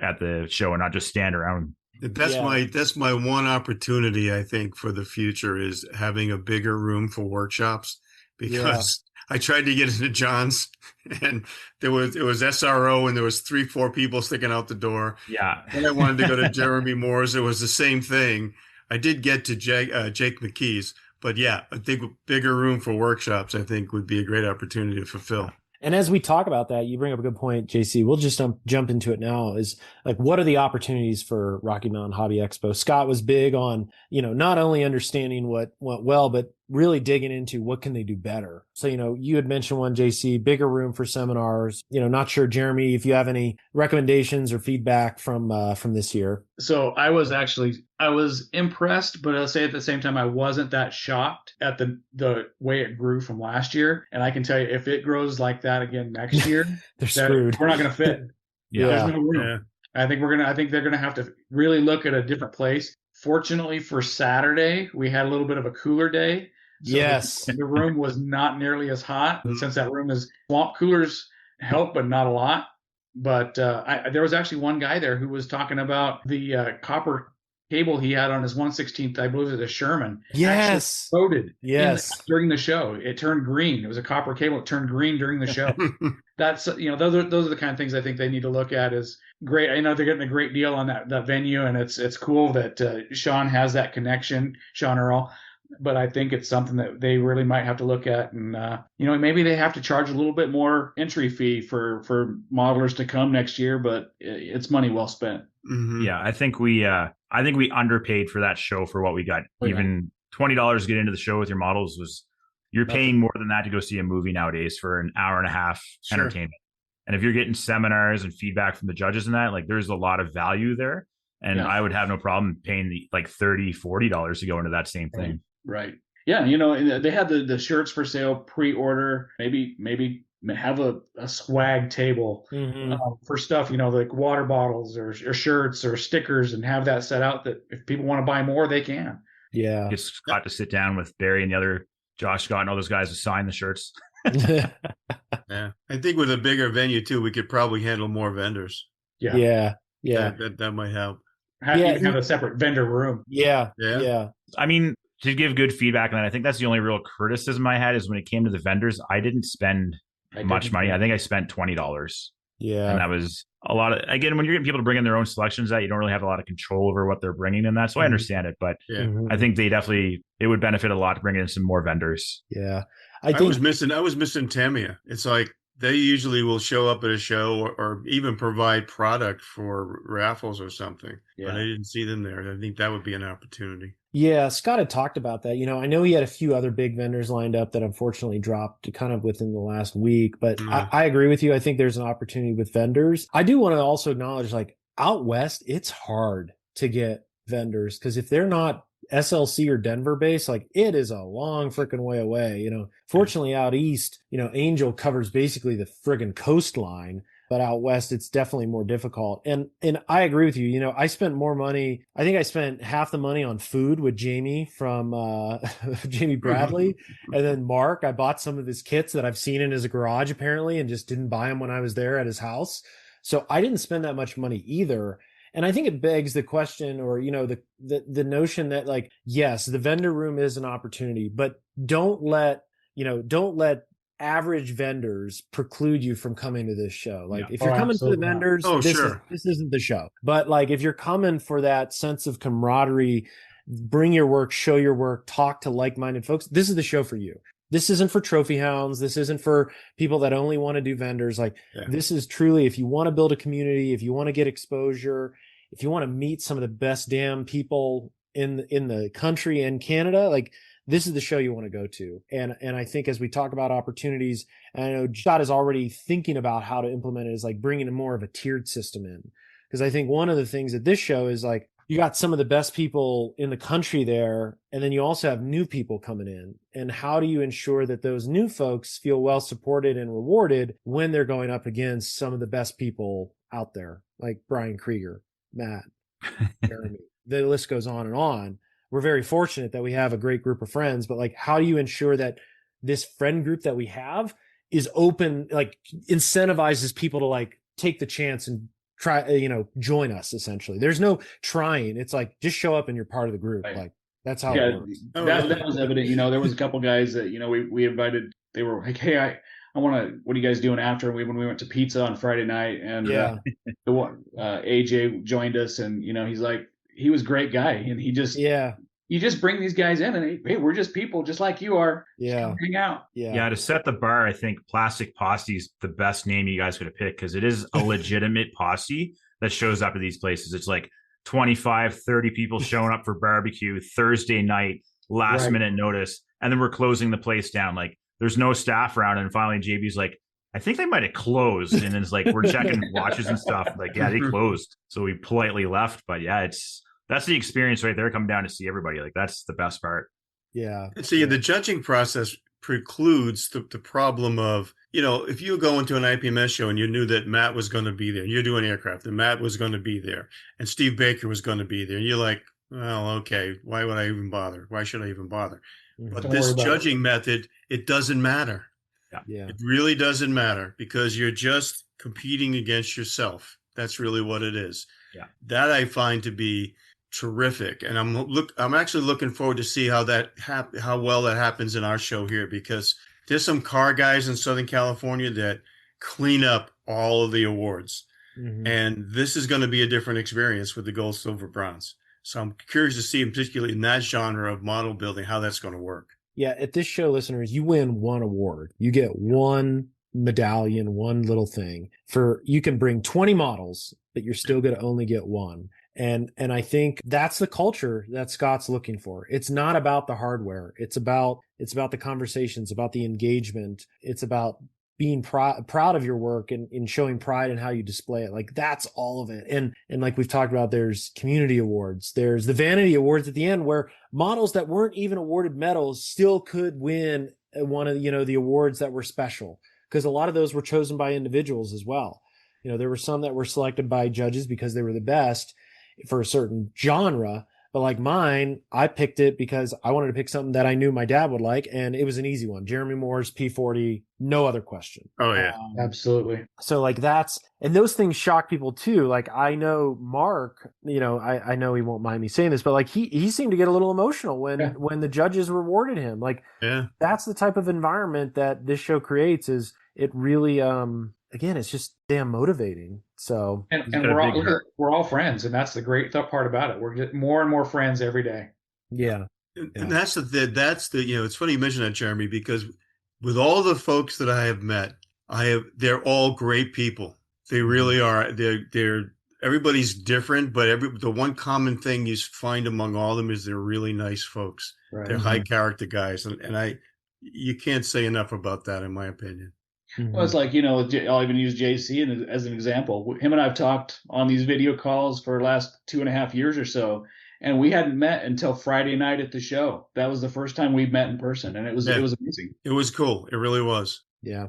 Speaker 6: at the show and not just stand around.
Speaker 8: That's my one opportunity, I think, for the future, is having a bigger room for workshops, because I tried to get into John's and it was SRO and there was 3-4 people sticking out the door.
Speaker 6: Yeah.
Speaker 8: And I wanted to go to Jeremy Moore's. It was the same thing. I did get to Jake McKee's, but yeah, I think bigger room for workshops, I think, would be a great opportunity to fulfill.
Speaker 5: And as we talk about that, you bring up a good point, JC. We'll just jump into it now. Is like, what are the opportunities for Rocky Mountain Hobby Expo? Scott was big on, not only understanding what went well, but really digging into what can they do better. So, you had mentioned one, JC, bigger room for seminars. Not sure, Jeremy, if you have any recommendations or feedback from this year.
Speaker 7: So I was impressed, but I'll say at the same time, I wasn't that shocked at the way it grew from last year. And I can tell you, if it grows like that again next year,
Speaker 5: they're screwed.
Speaker 7: We're not going to fit. There's no room. Yeah. I think they're going to have to really look at a different place. Fortunately for Saturday, we had a little bit of a cooler day. So
Speaker 5: yes.
Speaker 7: The room was not nearly as hot. Since that room is swamp, coolers help, but not a lot. But there was actually one guy there who was talking about the copper cable he had on his 1/16th, I believe it was a Sherman.
Speaker 5: Yes.
Speaker 7: Exploded.
Speaker 5: Yes.
Speaker 7: During the show. It turned green. It was a copper cable. It turned green during the show. That's, those are the kind of things I think they need to look at. Is great. I know they're getting a great deal on that venue, and it's cool that Sean has that connection, Sean Earl. But I think it's something that they really might have to look at, and maybe they have to charge a little bit more entry fee for modelers to come next year. But it's money well spent.
Speaker 6: Mm-hmm. Yeah, I think we underpaid for that show for what we got. Even $20 to get into the show with your models you're paying more than that to go see a movie nowadays for an hour and a half entertainment. And if you're getting seminars and feedback from the judges and that, like, there's a lot of value there. And I would have no problem paying $30-$40 to go into that same thing.
Speaker 7: Right. Yeah. They had the shirts for sale, pre-order, maybe have a swag table for stuff, like water bottles or shirts or stickers, and have that set out that if people want to buy more, they can.
Speaker 5: Yeah.
Speaker 6: Get Scott to sit down with Barry and the other Josh Scott and all those guys to sign the shirts.
Speaker 8: Yeah. I think with a bigger venue too, we could probably handle more vendors.
Speaker 5: Yeah.
Speaker 8: That might help.
Speaker 7: Have a separate vendor room.
Speaker 5: Yeah.
Speaker 6: I mean, to give good feedback on that, I think that's the only real criticism I had, is when it came to the vendors, I didn't spend much money. I think I spent $20.
Speaker 5: Yeah.
Speaker 6: And that was a lot of, again, when you're getting people to bring in their own selections, you don't really have a lot of control over what they're bringing in that. So I understand it, but I think it would benefit a lot to bring in some more vendors.
Speaker 5: Yeah.
Speaker 8: I was missing Tamiya. It's like, they usually will show up at a show or even provide product for raffles or something. Yeah. But I didn't see them there. I think that would be an opportunity.
Speaker 5: Yeah, Scott had talked about that. I know he had a few other big vendors lined up that unfortunately dropped kind of within the last week. But I agree with you. I think there's an opportunity with vendors. I do want to also acknowledge, out west, it's hard to get vendors, because if they're not SLC or Denver based, it is a long freaking way away. Fortunately out east, Angel covers basically the friggin' coastline, but out west it's definitely more difficult. And I agree with you. I spent more money. I think I spent half the money on food with Jamie from Jamie Bradley. And then Mark, I bought some of his kits that I've seen in his garage apparently, and just didn't buy them when I was there at his house. So I didn't spend that much money either. And I think it begs the question, or, the notion that, yes, the vendor room is an opportunity, but don't let average vendors preclude you from coming to this show. If you're coming to the vendors, this isn't the show. But if you're coming for that sense of camaraderie, bring your work, show your work, talk to like-minded folks, this is the show for you. This isn't for trophy hounds. This isn't for people that only want to do vendors. This is truly, if you want to build a community, if you want to get exposure, if you want to meet some of the best damn people in the country and Canada, this is the show you want to go to. And I think as we talk about opportunities, and I know Scott is already thinking about how to implement it, is bringing more of a tiered system in. Because I think one of the things at this show is you got some of the best people in the country there, and then you also have new people coming in. And how do you ensure that those new folks feel well supported and rewarded when they're going up against some of the best people out there, like Brian Krieger, Matt, Jeremy? The list goes on and on. We're very fortunate that we have a great group of friends, but like, how do you ensure that this friend group that we have is open, like incentivizes people to like take the chance and try, join us essentially. There's no trying. It's like, just show up and you're part of the group.
Speaker 9: Right.
Speaker 5: Like that's how it works.
Speaker 9: That was evident. There was a couple guys that, we invited, they were like, hey, I want to, what are you guys doing after when we went to pizza on Friday night? And the one, AJ joined us, and, he's like, he was a great guy. And he just, you just bring these guys in and hey, we're just people just like you are.
Speaker 5: Yeah.
Speaker 9: Hang out.
Speaker 6: Yeah. To set the bar, I think Plastic Posse is the best name you guys could have picked, because it is a legitimate posse that shows up to these places. It's like 25, 30 people showing up for barbecue Thursday night, last minute notice. And then we're closing the place down. Like there's no staff around. And finally JB's like, I think they might have closed. And then it's like, we're checking watches and stuff. Like, yeah, they closed. So we politely left. But yeah, that's the experience right there, coming down to see everybody. Like that's the best part.
Speaker 5: Yeah.
Speaker 8: See, the judging process precludes the problem of, if you go into an IPMS show and you knew that Matt was going to be there, you're doing aircraft, and Matt was going to be there, and Steve Baker was going to be there, and you're like, well, okay, why would I even bother? Why should I even bother? But
Speaker 9: Don't
Speaker 8: this
Speaker 9: worry about
Speaker 8: judging method, it doesn't matter.
Speaker 5: Yeah.
Speaker 8: It really doesn't matter, because you're just competing against yourself. That's really what it is.
Speaker 6: Yeah.
Speaker 8: That I find to be terrific, and I'm actually looking forward to see how well that happens in our show here, because there's some car guys in Southern California that clean up all of the awards, and this is going to be a different experience with the gold, silver, bronze. So I'm curious to see, particularly in that genre of model building, how that's going to work.
Speaker 5: Yeah, at this show, listeners, you win one award. You get one medallion, one little thing. You can bring 20 models, but you're still going to only get one. And I think that's the culture that Scott's looking for. It's not about the hardware. It's about the conversations, about the engagement. It's about being proud of your work and showing pride in how you display it. Like that's all of it. And like we've talked about, there's community awards. There's the vanity awards at the end, where models that weren't even awarded medals still could win one of, the awards that were special, because a lot of those were chosen by individuals as well. There were some that were selected by judges because they were the best for a certain genre, but like mine, I picked it because I wanted to pick something that I knew my dad would like, and it was an easy one. Jeremy Moore's P40, no other question.
Speaker 8: Oh yeah,
Speaker 9: absolutely.
Speaker 5: So like and those things shock people too. Like I know Mark, I know he won't mind me saying this, but like he seemed to get a little emotional when the judges rewarded him. Like that's the type of environment that this show creates. Is it really again, it's just damn motivating. So
Speaker 9: and we're all friends, and that's the great part about it. We're getting more and more friends every day.
Speaker 5: Yeah.
Speaker 8: And that's it's funny you mention that, Jeremy, because with all the folks that I have met, they're all great people. They really are. They're everybody's different, but the one common thing you find among all of them is they're really nice folks. Right. They're high character guys, and you can't say enough about that, in my opinion.
Speaker 9: Well, it's like, I'll even use JC as an example. Him and I have talked on these video calls for the last 2.5 years or so, and we hadn't met until Friday night at the show. That was the first time we met in person, and it was amazing.
Speaker 8: It was cool. It really was.
Speaker 5: Yeah.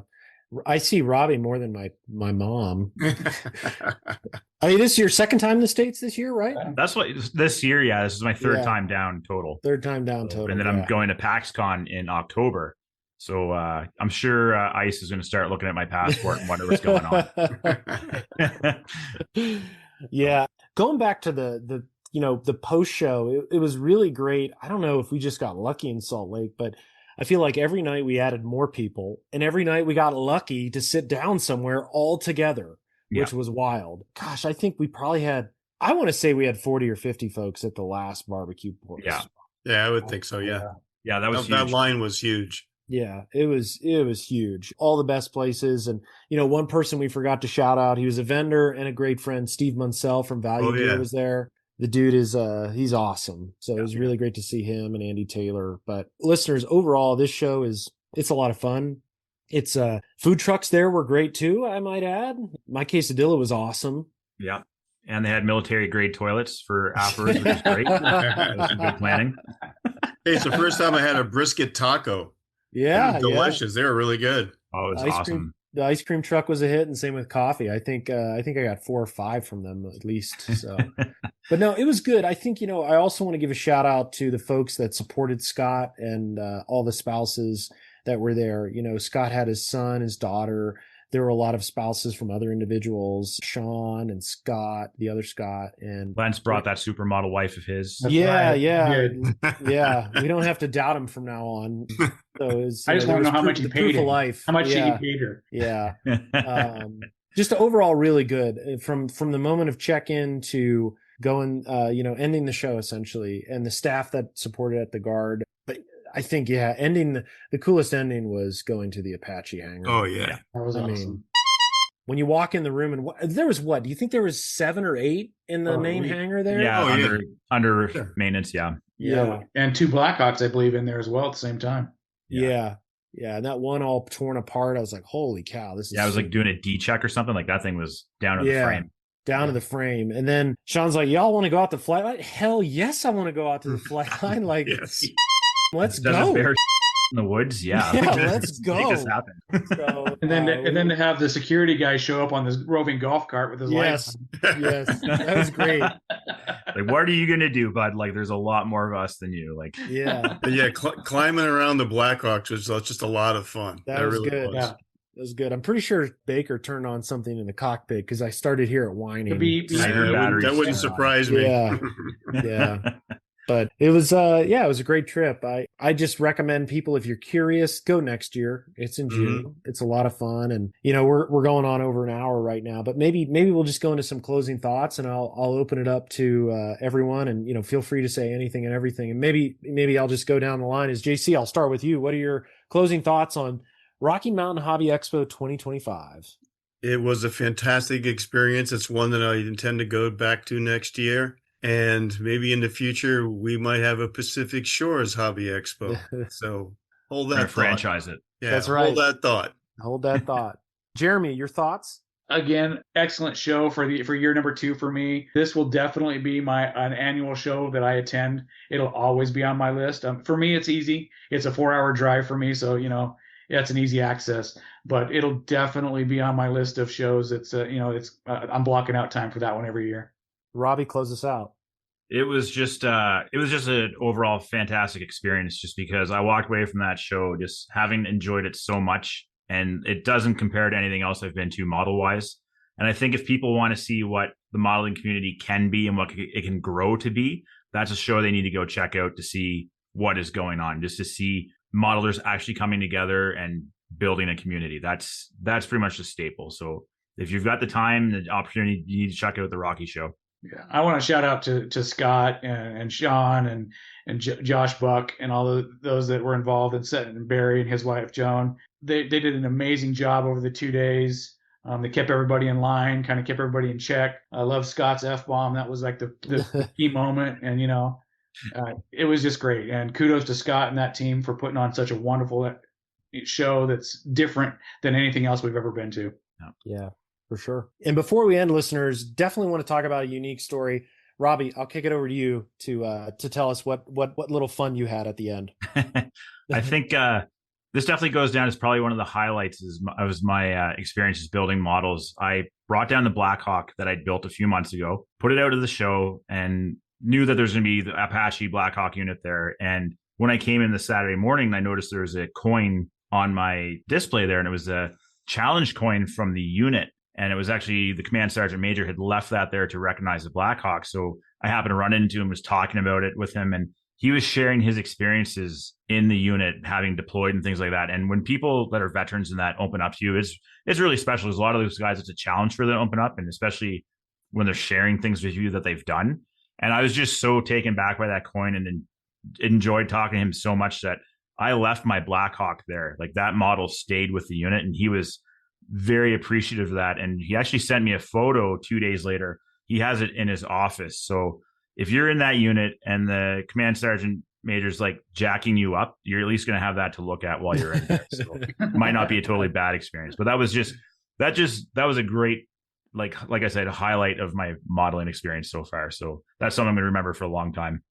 Speaker 5: I see Robbie more than my mom. I mean, this is your second time in the States this year, right?
Speaker 6: That's what this year. Yeah, this is my third time down total.
Speaker 5: Third time down total.
Speaker 6: And then I'm going to PAXCon in October. So I'm sure ICE is going to start looking at my passport and wonder what's going on.
Speaker 5: Yeah. Going back to the post show, it was really great. I don't know if we just got lucky in Salt Lake, but I feel like every night we added more people, and every night we got lucky to sit down somewhere all together, which was wild. Gosh, I think we probably I want to say we had 40 or 50 folks at the last barbecue place.
Speaker 8: Yeah, I would think so. Yeah.
Speaker 6: Yeah,
Speaker 8: that line was huge.
Speaker 5: Yeah, it was huge. All the best places. And, one person we forgot to shout out, he was a vendor and a great friend, Steve Munsell from Value Gear was there. The dude is, he's awesome. So it was really great to see him and Andy Taylor. But listeners, overall, this show it's a lot of fun. It's, food trucks there were great too, I might add. My quesadilla was awesome.
Speaker 6: Yeah. And they had military grade toilets for afterwards, which is great. That was some good planning.
Speaker 8: Hey, it's the first time I had a brisket taco.
Speaker 5: Yeah,
Speaker 8: Delicious. They were really good.
Speaker 6: Oh, it was
Speaker 5: Ice
Speaker 6: awesome.
Speaker 5: cream. The ice cream truck was a hit, and same with coffee. I think I got 4 or 5 from them at least. So, but no, it was good. I think I also want to give a shout out to the folks that supported Scott and all the spouses that were there. Scott had his son, his daughter. There were a lot of spouses from other individuals, Sean and Scott, the other Scott, and
Speaker 6: Lance brought that supermodel wife of his.
Speaker 5: Yeah. We don't have to doubt him from now on. So
Speaker 7: I just want to know how much he paid him.
Speaker 5: Life.
Speaker 7: How much he paid her.
Speaker 5: Yeah. Just overall really good from the moment of check-in to going, ending the show essentially, and the staff that supported at the Guard. But I think, ending the coolest ending was going to the Apache hangar.
Speaker 8: Oh yeah,
Speaker 7: that was awesome.
Speaker 5: When you walk in the room and there was do you think there was 7 or 8 in the main hangar there?
Speaker 6: Yeah, under maintenance.
Speaker 5: Yeah.
Speaker 7: And 2 Blackhawks, I believe, in there as well at the same time.
Speaker 5: Yeah. And that one all torn apart. I was like, holy cow, this is.
Speaker 6: Yeah, I was like doing a D check or something. Like that thing was down to the frame.
Speaker 5: Down to the frame. And then Sean's like, y'all want to go out the flight line? Hell yes, I want to go out to the flight line. Like,
Speaker 8: yes.
Speaker 5: Let's
Speaker 6: Does
Speaker 5: go.
Speaker 6: a bear in the woods? Yeah.
Speaker 5: Let's go.
Speaker 6: Make this happen.
Speaker 5: So,
Speaker 7: and then to have the security guy show up on this roving golf cart with his lights.
Speaker 5: Yes, that was great.
Speaker 6: Like, what are you gonna do, bud? Like, there's a lot more of us than you. Like,
Speaker 8: climbing around the Blackhawks was just a lot of fun.
Speaker 5: That was
Speaker 8: really
Speaker 5: good.
Speaker 8: Was.
Speaker 5: Yeah. That was good. I'm pretty sure Baker turned on something in the cockpit because I started here at whining.
Speaker 8: That wouldn't surprise me.
Speaker 5: Yeah. But it was it was a great trip. I just recommend people, if you're curious, go next year. It's in June. Mm-hmm. It's a lot of fun, and we're going on over an hour right now. But maybe we'll just go into some closing thoughts, and I'll open it up to everyone, and feel free to say anything and everything. And maybe I'll just go down the line. As JC, I'll start with you. What are your closing thoughts on Rocky Mountain Hobby Expo 2025?
Speaker 8: It was a fantastic experience. It's one that I intend to go back to next year. And maybe in the future, we might have a Pacific Shores Hobby Expo. So hold that thought.
Speaker 6: Franchise it.
Speaker 8: Yeah,
Speaker 5: that's right.
Speaker 8: Hold that thought.
Speaker 5: Jeremy, your thoughts?
Speaker 7: Again, excellent show for year number 2 for me. This will definitely be an annual show that I attend. It'll always be on my list. For me, it's easy. It's a 4-hour drive for me, so it's an easy access. But it'll definitely be on my list of shows. It's I'm blocking out time for that one every year.
Speaker 5: Robbie, close us out.
Speaker 6: It was just an overall fantastic experience, just because I walked away from that show just having enjoyed it so much, and it doesn't compare to anything else I've been to model wise. And I think if people want to see what the modeling community can be and what it can grow to be, that's a show they need to go check out to see what is going on, just to see modelers actually coming together and building a community. That's pretty much the staple. So if you've got the time, the opportunity, you need to check out the Rocky show.
Speaker 7: Yeah, I want to shout out to Scott and Sean and Josh Buck and all those that were involved in setting, and Barry and his wife Joan. They did an amazing job over the 2 days. They kept everybody in line, kind of kept everybody in check. I love Scott's F-bomb. That was like the key moment, and it was just great. And kudos to Scott and that team for putting on such a wonderful show that's different than anything else we've ever been to.
Speaker 5: Yeah. For sure. And before we end, listeners, definitely want to talk about a unique story. Robbie, I'll kick it over to you to tell us what little fun you had at the end.
Speaker 6: I think this definitely goes down as probably one of the highlights was my experiences building models. I brought down the Blackhawk that I'd built a few months ago, put it out of the show, and knew that there's going to be the Apache Blackhawk unit there. And when I came in the Saturday morning, I noticed there was a coin on my display there, and it was a challenge coin from the unit. And it was actually the command sergeant major had left that there to recognize the Blackhawk. So I happened to run into him, was talking about it with him, and he was sharing his experiences in the unit, having deployed and things like that. And when people that are veterans in that open up to you, it's really special. There's a lot of those guys, it's a challenge for them to open up, and especially when they're sharing things with you that they've done. And I was just so taken back by that coin and enjoyed talking to him so much that I left my Blackhawk there. Like, that model stayed with the unit, and he was very appreciative of that. And he actually sent me a photo 2 days later. He has it in his office. So if you're in that unit and the command sergeant major's like jacking you up, you're at least going to have that to look at while you're in there. So it might not be a totally bad experience, but that was a great like I said, a highlight of my modeling experience so far. So that's something I'm going to remember for a long time.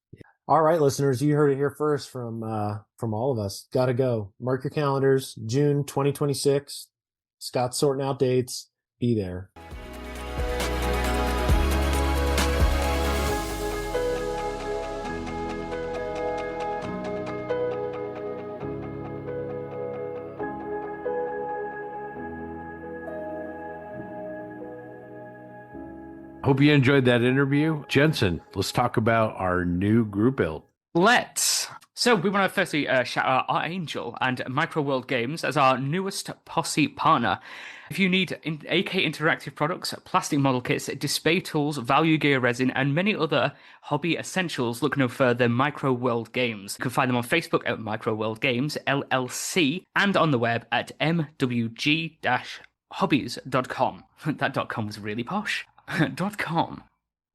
Speaker 5: All right, listeners, you heard it here first from all of us. Gotta go. Mark your calendars. June 2026. Scott's sorting out dates. Be there.
Speaker 4: Hope you enjoyed that interview. Jensen, let's talk about our new group build.
Speaker 2: Let's. So we want to firstly shout out our Angel and Micro World Games as our newest posse partner. If you need AK Interactive products, plastic model kits, display tools, value gear resin, and many other hobby essentials, look no further than Micro World Games. You can find them on Facebook at Micro World Games, LLC, and on the web at mwg-hobbies.com. That .com was really posh. .com.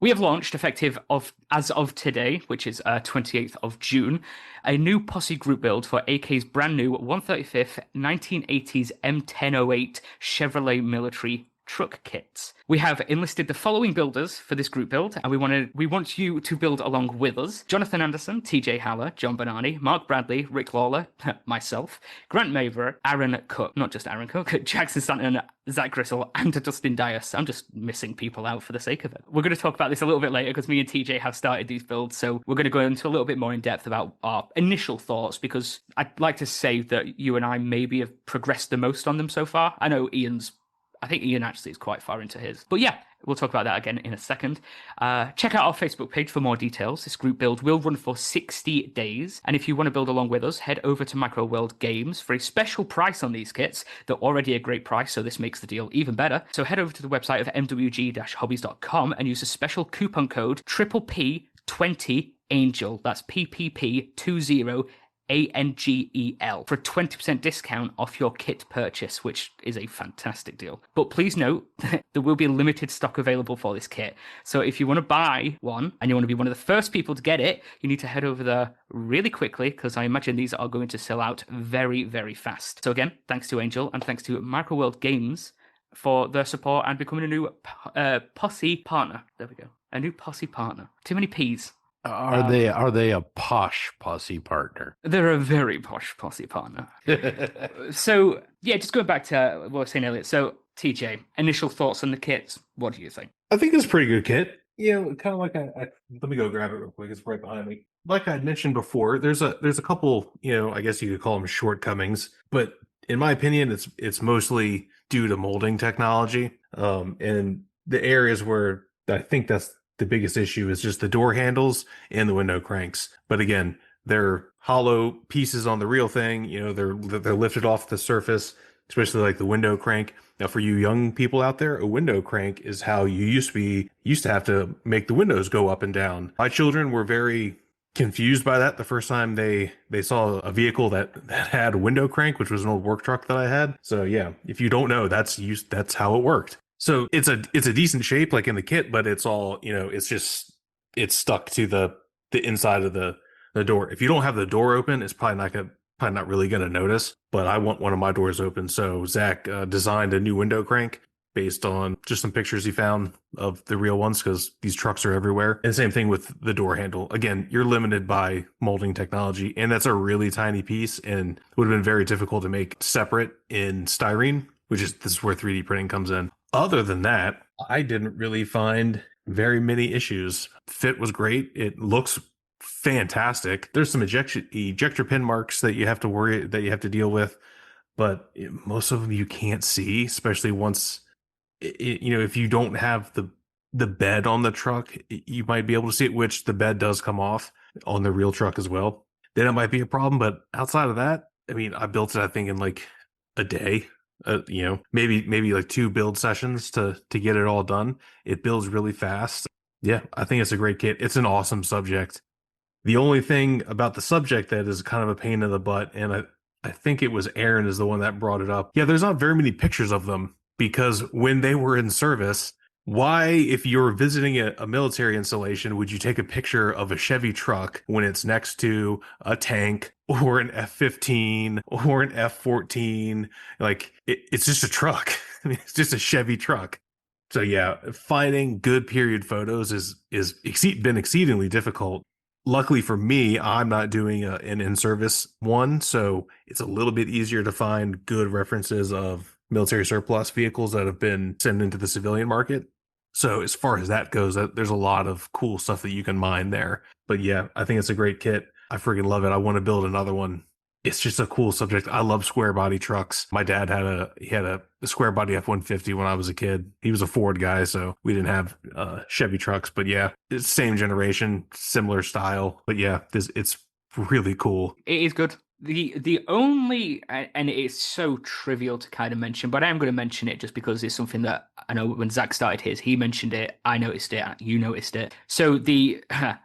Speaker 2: We have launched, as of today, which is 28th of June, a new posse group build for AK's brand new 135th 1980s M1008 Chevrolet military truck kits. We have enlisted the following builders for this group build, and we want you to build along with us: Jonathan Anderson, TJ Haller, John Bonani, Mark Bradley, Rick Lawler, myself, Grant Maver, Aaron Cook, not just Aaron Cook, Jackson Stanton, Zach Gristle, and Dustin Dias. I'm just missing people out for the sake of it. We're going to talk about this a little bit later because me and TJ have started these builds, so we're going to go into a little bit more in depth about our initial thoughts, because I'd like to say that you and I maybe have progressed the most on them so far. I think Ian actually is quite far into his. But yeah, we'll talk about that again in a second. Check out our Facebook page for more details. This group build will run for 60 days. And if you want to build along with us, head over to Micro World Games for a special price on these kits. They're already a great price, so this makes the deal even better. So head over to the website of mwg-hobbies.com and use a special coupon code PPP20ANGEL. That's PPP20 ANGEL for a 20% discount off your kit purchase, which is a fantastic deal. But please note, there will be limited stock available for this kit. So if you want to buy one and you want to be one of the first people to get it, you need to head over there really quickly, because I imagine these are going to sell out very, very fast. So again, thanks to Angel and thanks to Micro World Games for their support and becoming a new posse partner. There we go. A new posse partner. Too many P's.
Speaker 4: Are they a posh posse partner?
Speaker 2: They're a very posh posse partner. So yeah, just going back to what I was saying earlier. So TJ, initial thoughts on the kits. What do you think?
Speaker 3: I think it's a pretty good kit. Kind of like let me go grab it real quick. It's right behind me. Like I mentioned before, there's a couple, I guess you could call them shortcomings, but in my opinion, it's mostly due to molding technology. And the areas where I think that's the biggest issue is just the door handles and the window cranks. But again, they're hollow pieces on the real thing. They're lifted off the surface, especially like the window crank. Now, for you young people out there, a window crank is how you used to have to make the windows go up and down. My children were very confused by that the first time they saw a vehicle that had a window crank, which was an old work truck that I had. So yeah, if you don't know, that's how it worked. So it's a decent shape like in the kit, but it's all, it's stuck to the inside of the door. If you don't have the door open, it's probably not really going to notice, but I want one of my doors open. So Zach designed a new window crank based on just some pictures he found of the real ones, because these trucks are everywhere. And same thing with the door handle. Again, you're limited by molding technology, and that's a really tiny piece and would have been very difficult to make separate in styrene, this is where 3D printing comes in. Other than that, I didn't really find very many issues. Fit was great. It looks fantastic. There's some ejector pin marks that you have to deal with, but most of them you can't see, especially once if you don't have the bed on the truck, you might be able to see it, which the bed does come off on the real truck as well. Then it might be a problem, but outside of that, I built it, I think, in like a day. Maybe like 2 build sessions to get it all done. It builds really fast. Yeah, I think it's a great kit. It's an awesome subject. The only thing about the subject that is kind of a pain in the butt, and I think it was Aaron is the one that brought it up. Yeah, there's not very many pictures of them, because when they were in service, why, if you're visiting a military installation, would you take a picture of a Chevy truck when it's next to a tank or an F-15 or an F-14? Like, it's just a truck. It's just a Chevy truck. So yeah, finding good period photos been exceedingly difficult. Luckily for me, I'm not doing an in-service one, so it's a little bit easier to find good references of military surplus vehicles that have been sent into the civilian market. So as far as that goes, there's a lot of cool stuff that you can mine there. But yeah, I think it's a great kit. I freaking love it. I want to build another one. It's just a cool subject. I love square body trucks. My dad had a square body F-150 when I was a kid. He was a Ford guy, so we didn't have Chevy trucks. But yeah, it's same generation, similar style. But yeah, it's really cool.
Speaker 2: It is good. The only, and it's so trivial to kind of mention, but I am going to mention it just because it's something that I know when Zach started his, he mentioned it, I noticed it, you noticed it. So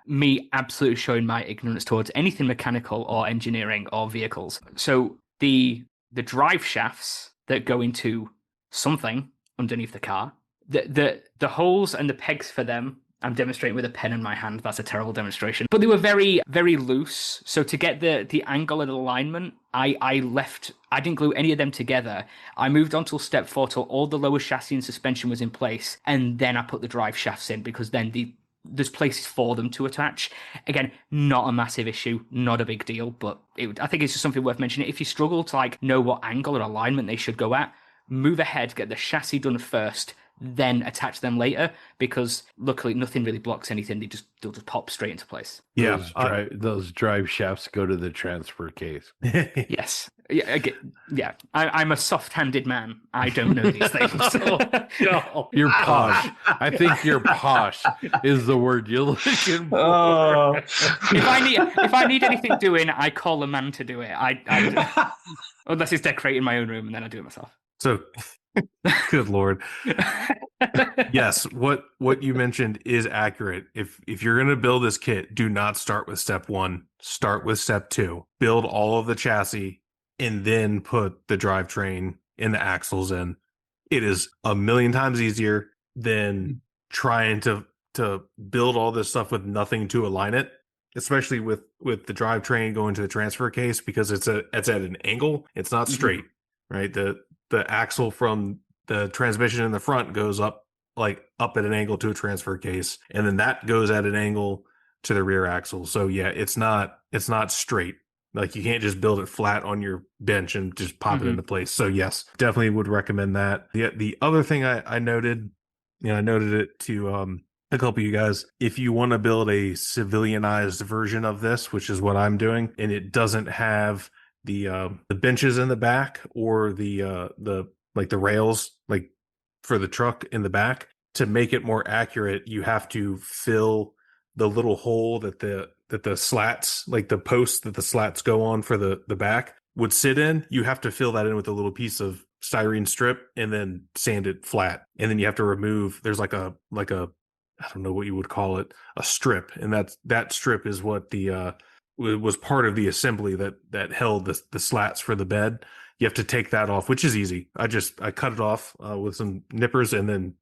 Speaker 2: me absolutely showing my ignorance towards anything mechanical or engineering or vehicles. So the drive shafts that go into something underneath the car, the holes and the pegs for them, I'm demonstrating with a pen in my hand. That's a terrible demonstration. But they were very, very loose. So to get the angle and alignment, I didn't glue any of them together. I moved on to step 4 till all the lower chassis and suspension was in place. And then I put the drive shafts in because then there's places for them to attach. Again, not a massive issue, not a big deal, but I think it's just something worth mentioning. If you struggle to know what angle or alignment they should go at, move ahead, get the chassis done first, then attach them later, because luckily nothing really blocks anything. They'll just pop straight into place.
Speaker 3: Yeah,
Speaker 4: those drive shafts go to the transfer case.
Speaker 2: Yes. Yeah. I'm a soft-handed man. I don't know these things.
Speaker 4: No. You're posh. I think you're posh is the word you're looking for.
Speaker 2: If I need anything doing, I call a man to do it. I unless it's decorating my own room, and then I do it myself.
Speaker 3: So, good Lord. Yes, what you mentioned is accurate. If you're going to build this kit, do not start with step 1. Start with step 2. Build all of the chassis and then put the drivetrain and the axles in. It is a million times easier than trying to build all this stuff with nothing to align it, especially with the drivetrain going to the transfer case, because it's at an angle. It's not straight, right? The axle from the transmission in the front goes up at an angle to a transfer case, and then that goes at an angle to the rear axle. So yeah, it's not straight. Like, you can't just build it flat on your bench and just pop it into place. So yes, definitely would recommend that. The other thing I noted, I noted it to a couple of you guys. If you want to build a civilianized version of this, which is what I'm doing, and it doesn't have the benches in the back or the rails for the truck in the back, to make it more accurate, you have to fill the little hole that the slats, like the posts that the slats go on for the back would sit in. You have to fill that in with a little piece of styrene strip and then sand it flat. And then you have to remove, there's like a I don't know what you would call it, a strip. And that strip is what was part of the assembly that held the slats for the bed. You have to take that off, which is easy. I cut it off with some nippers and then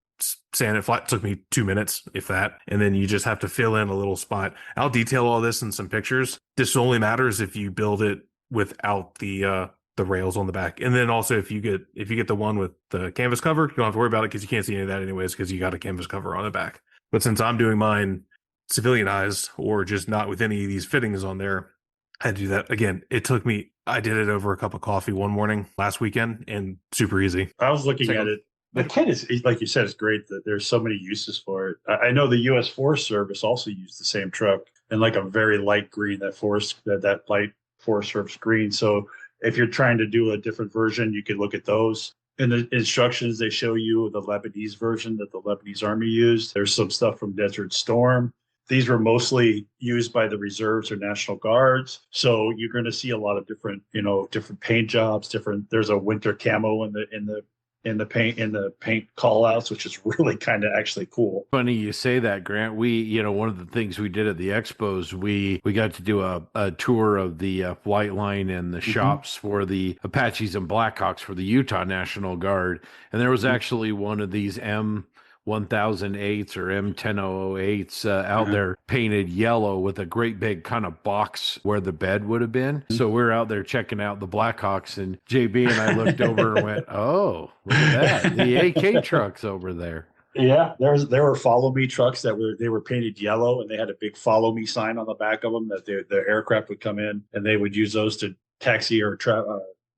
Speaker 3: sand it flat. It took me 2 minutes, if that. And then you just have to fill in a little spot. I'll detail all this in some pictures. This only matters if you build it without the rails on the back. And then also if you get the one with the canvas cover, you don't have to worry about it because you can't see any of that anyways, because you got a canvas cover on the back. But since I'm doing mine civilianized or just not with any of these fittings on there, I had to do that. Again, I did it over a cup of coffee one morning last weekend, and super easy.
Speaker 1: I was looking at it. The kit is, like you said, is great that there's so many uses for it. I know the U.S. Forest Service also used the same truck in like a very light green, that light Forest Service green. So if you're trying to do a different version, you could look at those. In the instructions, they show you the Lebanese version that the Lebanese Army used. There's some stuff from Desert Storm. These were mostly used by the reserves or National Guards. So you're going to see a lot of different paint jobs, there's a winter camo in the paint call outs, which is really kind of actually cool.
Speaker 4: Funny you say that, Grant. We, one of the things we did at the expos, we got to do a tour of the flight line and the shops for the Apaches and Blackhawks for the Utah National Guard. And there was actually one of these M1008s or M10008s out there painted yellow with a great big kind of box where the bed would have been. So we're out there checking out the Blackhawks, and JB and I looked over and went, "Oh, look at that. The AK truck's over there."
Speaker 1: Yeah, there were follow me trucks that were painted yellow, and they had a big follow me sign on the back of them that the aircraft would come in, and they would use those to taxi or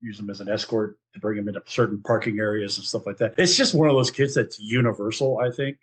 Speaker 1: use them as an escort to bring them into certain parking areas and stuff like that. It's just one of those kits that's universal. I think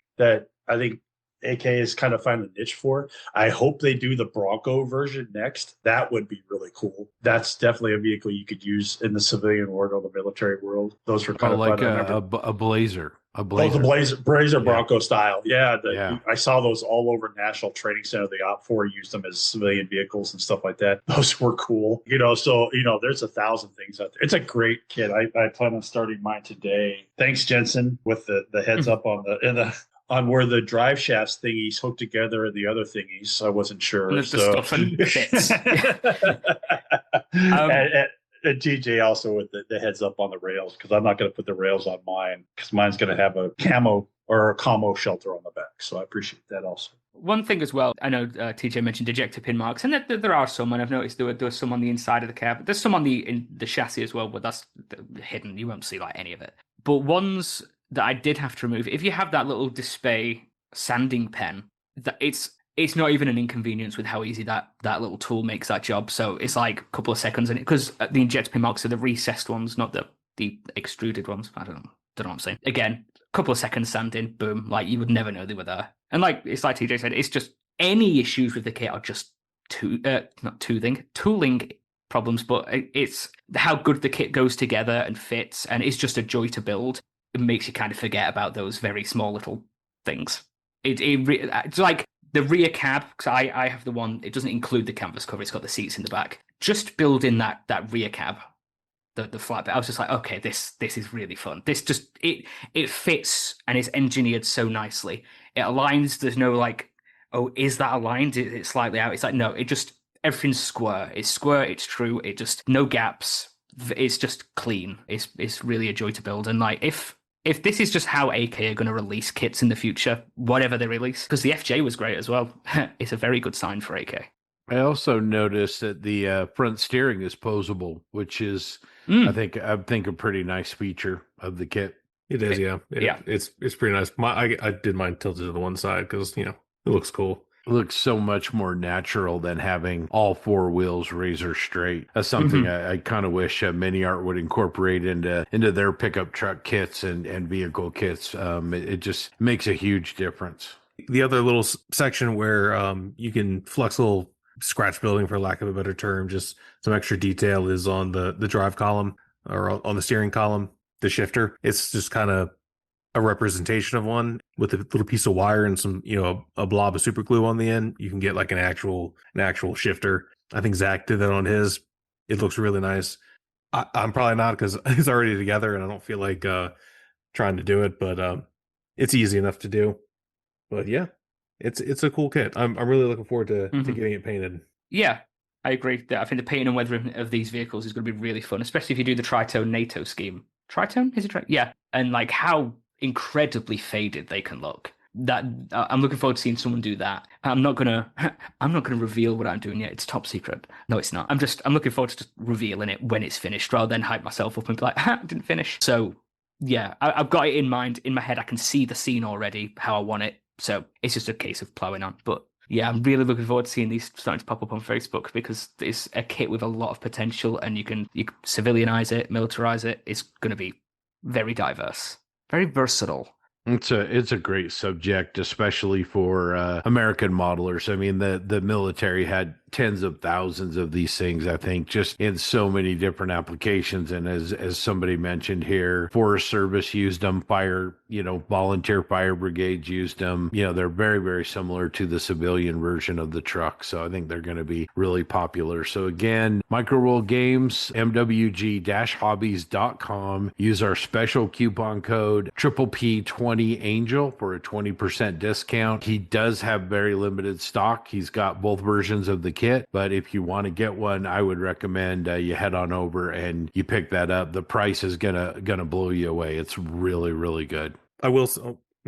Speaker 1: AK is kind of finding a niche for. I hope they do the Bronco version next. That would be really cool. That's definitely a vehicle you could use in the civilian world or the military world. Those were kind of
Speaker 4: like
Speaker 1: fun.
Speaker 4: a Blazer. A
Speaker 1: Oh,
Speaker 4: Blazer.
Speaker 1: the Blazer
Speaker 4: Yeah.
Speaker 1: Bronco style. Yeah,
Speaker 4: Yeah.
Speaker 1: I saw those all over National Training Center. The OP4 used them as civilian vehicles and stuff like that. Those were cool. So there's 1,000 things out there. It's a great kit. I plan on starting mine today. Thanks, Jensen, with the heads up on where the drive shafts thingies hooked together and the other thingies. I wasn't sure.
Speaker 2: The stuff and bits.
Speaker 1: And TJ also with the heads up on the rails, because I'm not going to put the rails on mine, because mine's going to have a camo or a commo shelter on the back. So I appreciate that also.
Speaker 2: One thing as well, I know TJ mentioned ejector pin marks, and there are some, and I've noticed there's some on the inside of the cab. There's some in the chassis as well, but that's hidden. You won't see any of it. But ones that I did have to remove, if you have that little display sanding pen, it's not even an inconvenience with how easy that little tool makes that job. So it's like a couple of seconds, and because the injector pin marks are the recessed ones, not the extruded ones. I don't know what I'm saying. Again, a couple of seconds sanding, boom, like you would never know they were there. And it's like TJ said, it's just any issues with the kit are just tooling problems, but it's how good the kit goes together and fits, and it's just a joy to build. It makes you kind of forget about those very small little things. It's like the rear cab, because I have the one, it doesn't include the canvas cover, it's got the seats in the back. Just building that rear cab, the flatbed, I was just like, okay, this is really fun. This just, it fits and it's engineered so nicely. It aligns, there's no like, oh, is that aligned? It's slightly out. It's like, no, everything's square. It's square, it's true, no gaps. It's just clean. It's really a joy to build. And like, if this is just how AK are going to release kits in the future, whatever they release, because the FJ was great as well, it's a very good sign for AK.
Speaker 4: I also noticed that the front steering is posable, which is, I think a pretty nice feature of the kit.
Speaker 3: It is, yeah. It's pretty nice. I did mine tilted to the one side because it looks cool.
Speaker 4: It looks so much more natural than having all four wheels razor straight. That's something I kind of wish Mini Art would incorporate into their pickup truck kits and vehicle kits. It just makes a huge difference.
Speaker 3: The other little section where you can flex a little scratch building, for lack of a better term, just some extra detail, is on the drive column or on the steering column, the shifter. It's just kind of a representation of one with a little piece of wire and some, a blob of super glue on the end. You can get like an actual shifter. I think Zach did that on his. It looks really nice. I'm probably not, because it's already together and I don't feel like trying to do it, but it's easy enough to do. But yeah, it's a cool kit. I'm really looking forward to getting it painted.
Speaker 2: Yeah, I agree. I think the painting and weathering of these vehicles is going to be really fun, especially if you do the Tritone NATO scheme. Tritone? Is it Tritone? Yeah. And like how incredibly faded they can look. That I'm looking forward to seeing someone do that. I'm not gonna reveal what I'm doing yet. It's top secret. No, it's not. I'm looking forward to just revealing it when it's finished, rather than hype myself up and be like, didn't finish. So yeah, I've got it in mind, in my head. I can see the scene already, how I want it. So it's just a case of plowing on. But yeah, I'm really looking forward to seeing these starting to pop up on Facebook, because it's a kit with a lot of potential, and you can civilianize it, militarize it. It's going to be very diverse. Very versatile.
Speaker 4: It's a great subject, especially for American modelers. I mean, the military had tens of thousands of these things, I think, just in so many different applications. And as somebody mentioned here, Forest Service used them, volunteer fire brigades used them. They're very, very similar to the civilian version of the truck. So I think they're going to be really popular. So again, Microworld Games, mwg-hobbies.com. Use our special coupon code PPP20 Angel for a 20% discount. He does have very limited stock. He's got both versions of the kit, but if you want to get one, I would recommend you head on over and you pick that up. The price is gonna blow you away. It's really, really good.
Speaker 3: I will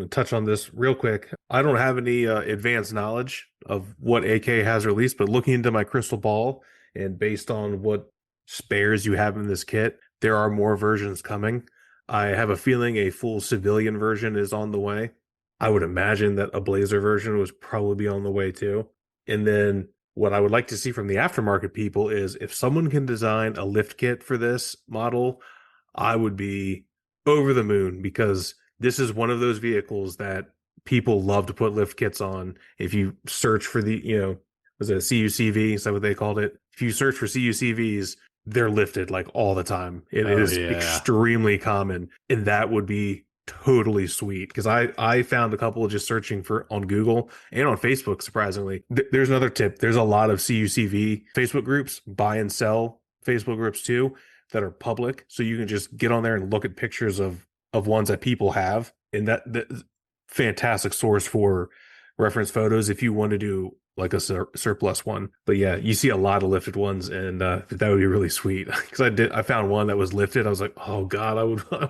Speaker 3: touch on this real quick. I don't have any advanced knowledge of what AK has released, but looking into my crystal ball and based on what spares you have in this kit, there are more versions coming. I have a feeling a full civilian version is on the way. I would imagine that a Blazer version was probably on the way too. And then what I would like to see from the aftermarket people is if someone can design a lift kit for this model, I would be over the moon, because this is one of those vehicles that people love to put lift kits on. If you search for the, was it a CUCV? Is that what they called it? If you search for CUCVs, they're lifted like all the time. It is extremely common. And that would be totally sweet, because I found a couple of just searching for on Google and on Facebook. Surprisingly, there's another tip. There's a lot of CUCV Facebook groups, buy and sell Facebook groups too, that are public, so you can just get on there and look at pictures of ones that people have, and that fantastic source for reference photos if you want to do like a surplus one. But yeah, you see a lot of lifted ones, and that would be really sweet, because I found one that was lifted. I was like, oh god, I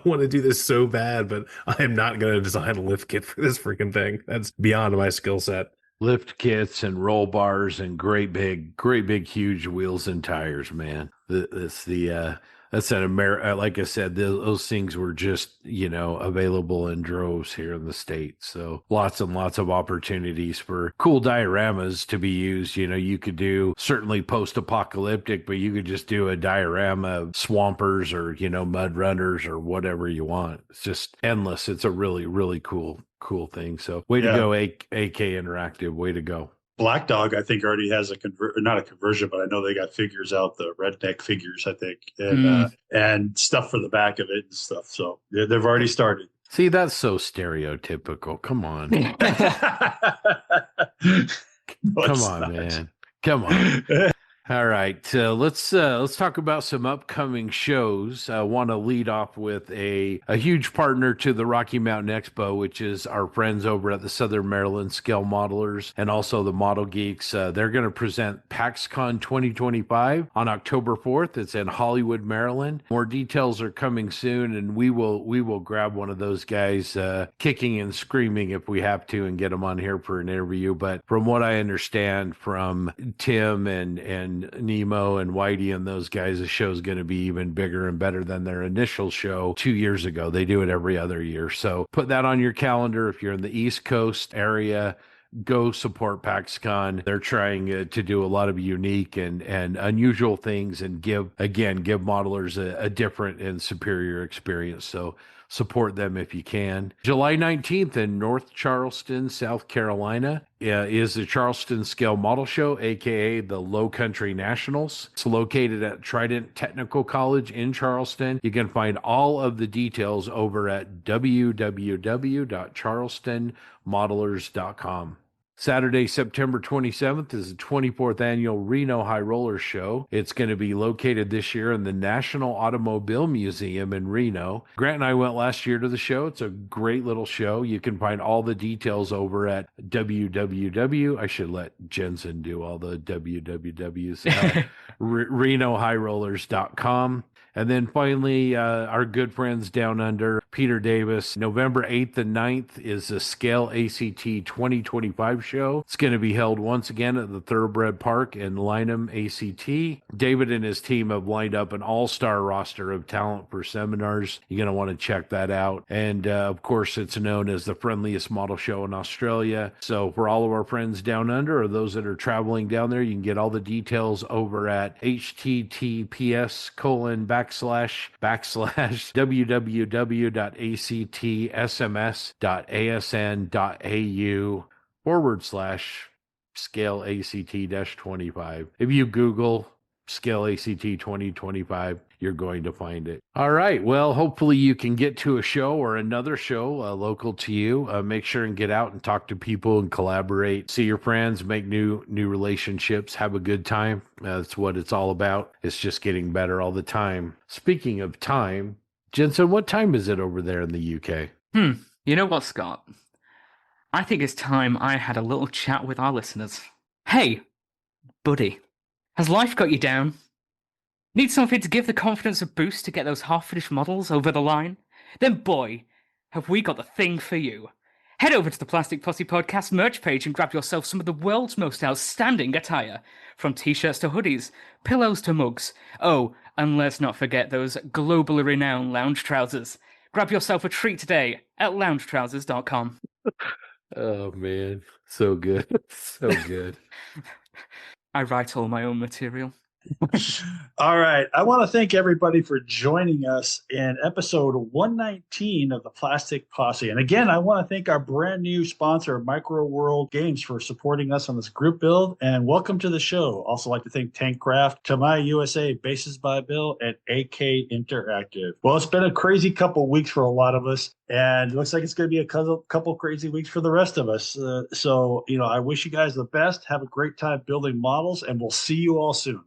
Speaker 3: want to do this so bad, but I am not going to design a lift kit for this freaking thing. That's beyond my skill set.
Speaker 4: Lift kits and roll bars and great big huge wheels and tires, man. That's an America. Like I said, those things were just, available in droves here in the States. So lots and lots of opportunities for cool dioramas to be used. You could do certainly post-apocalyptic, but you could just do a diorama of swampers or, mud runners or whatever you want. It's just endless. It's a really, really cool thing. So way to go, AK Interactive. Way to go.
Speaker 1: Black Dog, I think, already has not a conversion, but I know they got figures out, the redneck figures, I think, and stuff for the back of it and stuff. So they've already started.
Speaker 4: See, that's so stereotypical. Come on. Come on, man. Come on. All right, let's talk about some upcoming shows. I want to lead off with a huge partner to the Rocky Mountain Expo, which is our friends over at the Southern Maryland Scale Modelers and also the Model Geeks. They're going to present PAXCon 2025 on October 4th. It's in Hollywood, Maryland. More details are coming soon, and we will grab one of those guys kicking and screaming if we have to and get them on here for an interview. But from what I understand from Tim and Nemo and Whitey and those guys, the show's going to be even bigger and better than their initial show 2 years ago. They do it every other year. So put that on your calendar. If you're in the East Coast area, go support PAXCon. They're trying to do a lot of unique and unusual things and give modelers a different and superior experience. So support them if you can. July 19th in North Charleston, South Carolina, is the Charleston Scale Model Show, aka the Low Country Nationals. It's located at Trident Technical College in Charleston. You can find all of the details over at www.charlestonmodelers.com. Saturday, September 27th is the 24th annual Reno High Roller Show. It's going to be located this year in the National Automobile Museum in Reno. Grant and I went last year to the show. It's a great little show. You can find all the details over at I should let Jensen do all the wwws. RenoHighRollers.com. And then finally, our good friends down under, Peter Davis, November 8th and 9th is the Scale ACT 2025 show. It's going to be held once again at the Thoroughbred Park in Lynham, ACT. David and his team have lined up an all-star roster of talent for seminars. You're going to want to check that out. And of course, it's known as the friendliest model show in Australia. So for all of our friends down under or those that are traveling down there, you can get all the details over at https://www.act.sms.asn.au/scale-ACT-25. If you Google Scale ACT 2025, you're going to find it. All right. Well, hopefully you can get to a show or another show local to you. Make sure and get out and talk to people and collaborate, see your friends, make new relationships, have a good time. That's what it's all about. It's just getting better all the time. Speaking of time, Jensen, what time is it over there in the UK?
Speaker 2: You know what, Scott? I think it's time I had a little chat with our listeners. Hey, buddy. Has life got you down? Need something to give the confidence a boost to get those half-finished models over the line? Then boy, have we got the thing for you. Head over to the Plastic Posse Podcast merch page and grab yourself some of the world's most outstanding attire. From t-shirts to hoodies, pillows to mugs. Oh, and let's not forget those globally renowned lounge trousers. Grab yourself a treat today at loungetrousers.com.
Speaker 4: Oh man, so good, so good.
Speaker 2: I write all my own material.
Speaker 1: All right. I want to thank everybody for joining us in episode 119 of the Plastic Posse. And again, I want to thank our brand new sponsor, Micro World Games, for supporting us on this group build. And welcome to the show. Also like to thank Tankcraft, Tamaya USA, Bases by Bill, and AK Interactive. Well, it's been a crazy couple weeks for a lot of us. And it looks like it's going to be a couple crazy weeks for the rest of us. So, I wish you guys the best. Have a great time building models, and we'll see you all soon.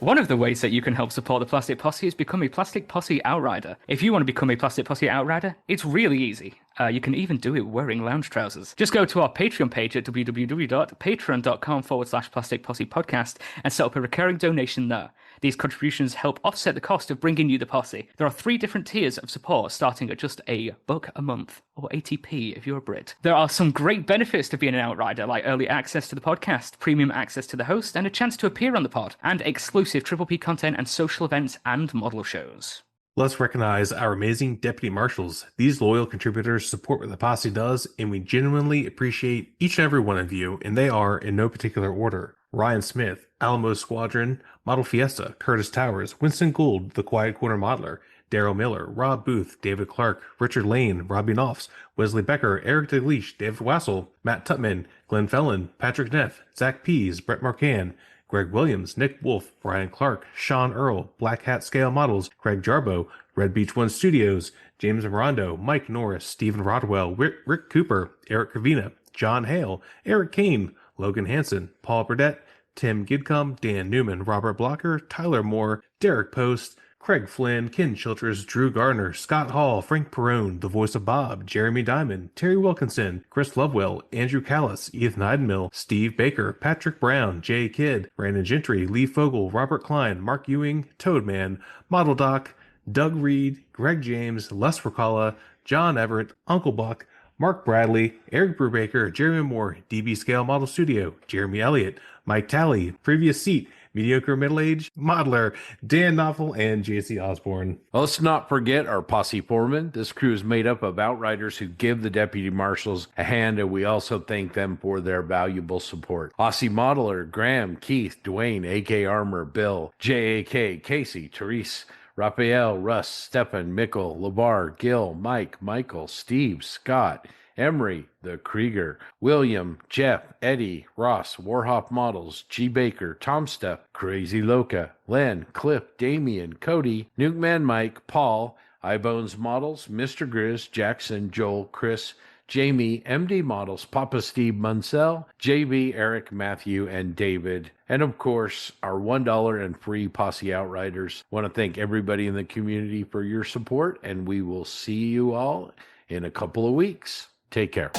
Speaker 2: One of the ways that you can help support the Plastic Posse is become a Plastic Posse Outrider. If you want to become a Plastic Posse Outrider, it's really easy. You can even do it wearing lounge trousers. Just go to our Patreon page at www.patreon.com/Plastic Posse Podcast and set up a recurring donation there. These contributions help offset the cost of bringing you the posse. There are 3 different tiers of support, starting at just $1 a month, or ATP if you're a Brit. There are some great benefits to being an Outrider, like early access to the podcast, premium access to the host, and a chance to appear on the pod, and exclusive Triple P content and social events and model shows.
Speaker 3: Let's recognize our amazing deputy marshals. These loyal contributors support what the posse does, and we genuinely appreciate each and every one of you, and they are in no particular order. Ryan Smith, Alamo Squadron, Model Fiesta, Curtis Towers, Winston Gould, The Quiet Corner Modeler, Daryl Miller, Rob Booth, David Clark, Richard Lane, Robbie Nauffts, Wesley Becker, Eric DeLeach, David Wassel, Matt Tutman, Glenn Fellon, Patrick Neff, Zach Pease, Brett Marcan, Greg Williams, Nick Wolf, Brian Clark, Sean Earl, Black Hat Scale Models, Craig Jarbo, Red Beach One Studios, James Morando, Mike Norris, Stephen Rodwell, Rick Cooper, Eric Cavina, John Hale, Eric Kane, Logan Hansen, Paul Burdett, Tim Gidcombe, Dan Newman, Robert Blocker, Tyler Moore, Derek Post, Craig Flynn, Ken Chilters, Drew Garner, Scott Hall, Frank Perrone, The Voice of Bob, Jeremy Diamond, Terry Wilkinson, Chris Lovewell, Andrew Callis, Ethan Heidenmill, Steve Baker, Patrick Brown, Jay Kidd, Brandon Gentry, Lee Fogel, Robert Klein, Mark Ewing, Toadman, Model Doc, Doug Reed, Greg James, Les Ricala, John Everett, Uncle Buck, Mark Bradley, Eric Brubaker, Jeremy Moore, DB Scale Model Studio, Jeremy Elliott, Mike Talley, Previous Seat, Mediocre Middle-Aged Modeler, Dan Knopfel, and JC Osborne.
Speaker 4: Let's not forget our posse foreman. This crew is made up of outriders who give the deputy marshals a hand, and we also thank them for their valuable support. Aussie Modeler, Graham, Keith, Dwayne, AK Armor, Bill, JAK, Casey, Therese, Raphael, Russ, Stefan, Mickle, Labar, Gil, Mike, Michael, Steve, Scott, Emery, the Krieger, William, Jeff, Eddie, Ross, Warhop Models, G. Baker, Tom Steff, Crazy Loca, Len, Cliff, Damian, Cody, Nukeman Mike, Paul, iBones Models, Mr. Grizz, Jackson, Joel, Chris, Jamie, MD Models, Papa Steve Munsell, JB, Eric, Matthew, and David. And of course, our $1 and free Posse Outriders. Want to thank everybody in the community for your support, and we will see you all in a couple of weeks. Take care.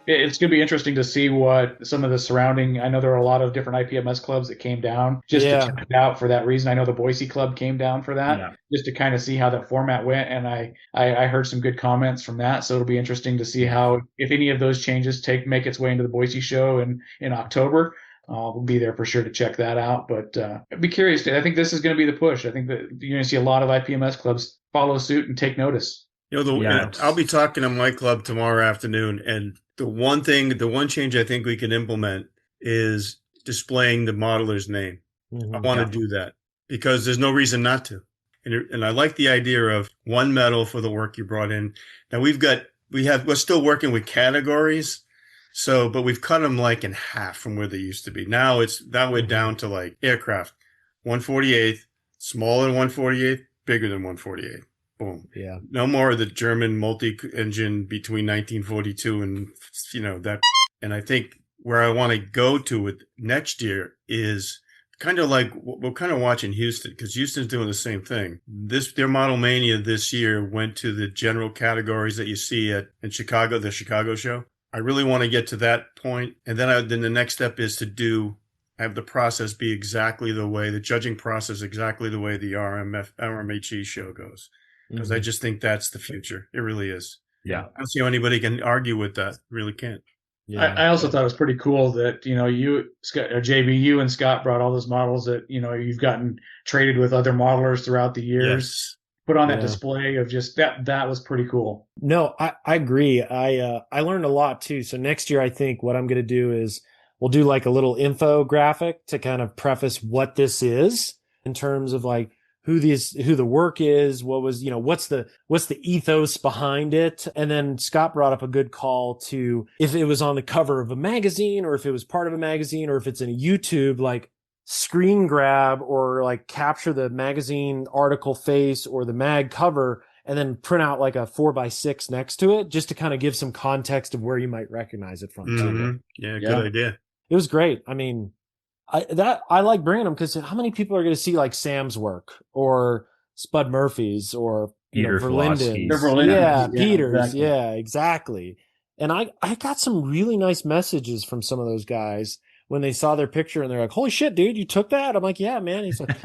Speaker 7: It's going to be interesting to see what some of the surrounding. I know there are a lot of different IPMS clubs that came down just to check it out for that reason. I know the Boise Club came down for that, just to kind of see how that format went. And I heard some good comments from that, so it'll be interesting to see how, if any of those changes make its way into the Boise show in October. We'll be there for sure to check that out. But I'd be curious. I think this is going to be the push. I think that you're going to see a lot of IPMS clubs follow suit and take notice.
Speaker 8: I'll be talking to my club tomorrow afternoon, and the one change I think we can implement is displaying the modeler's name. I want to do that because there's no reason not to. And I like the idea of one medal for the work you brought in. Now we're still working with categories. So, but we've cut them like in half from where they used to be. Now we're down to like aircraft, 148th, smaller than 148th, bigger than 148th. Boom. Yeah. No more of the German multi-engine between 1942 and, that. And I think where I want to go to with next year is kind of like we're kind of watching Houston, because Houston's doing the same thing. Their Model Mania this year went to the general categories that you see in Chicago, the Chicago show. I really want to get to that point. And then the next step is to have the process be exactly the way, the judging process exactly the way the RMHE show goes. Because I just think that's the future. It really is. Yeah. I don't see how anybody can argue with that. Really can't.
Speaker 7: Yeah. I also thought it was pretty cool that, you, Scott, or JB, you and Scott brought all those models that, you've gotten traded with other modelers throughout the years.
Speaker 8: Yes.
Speaker 7: Put on that display of just that was pretty cool.
Speaker 5: No, I agree. I learned a lot too. So next year, I think what I'm going to do is we'll do like a little infographic to kind of preface what this is in terms of like who the work is, what was, what's the ethos behind it. And then Scott brought up a good call to if it was on the cover of a magazine or if it was part of a magazine or if it's in a YouTube, like screen grab or like capture the magazine article face or the mag cover and then print out like a 4x6 next to it just to kind of give some context of where you might recognize it from.
Speaker 8: Mm-hmm. Yeah, good idea.
Speaker 5: It was great. I mean, I like bringing them because how many people are going to see like Sam's work or Spud Murphy's or Verlinden's? Yeah, Peter's. Exactly. Yeah, exactly. And I got some really nice messages from some of those guys when they saw their picture and they're like, holy shit, dude, you took that? I'm like, yeah, man. He's like,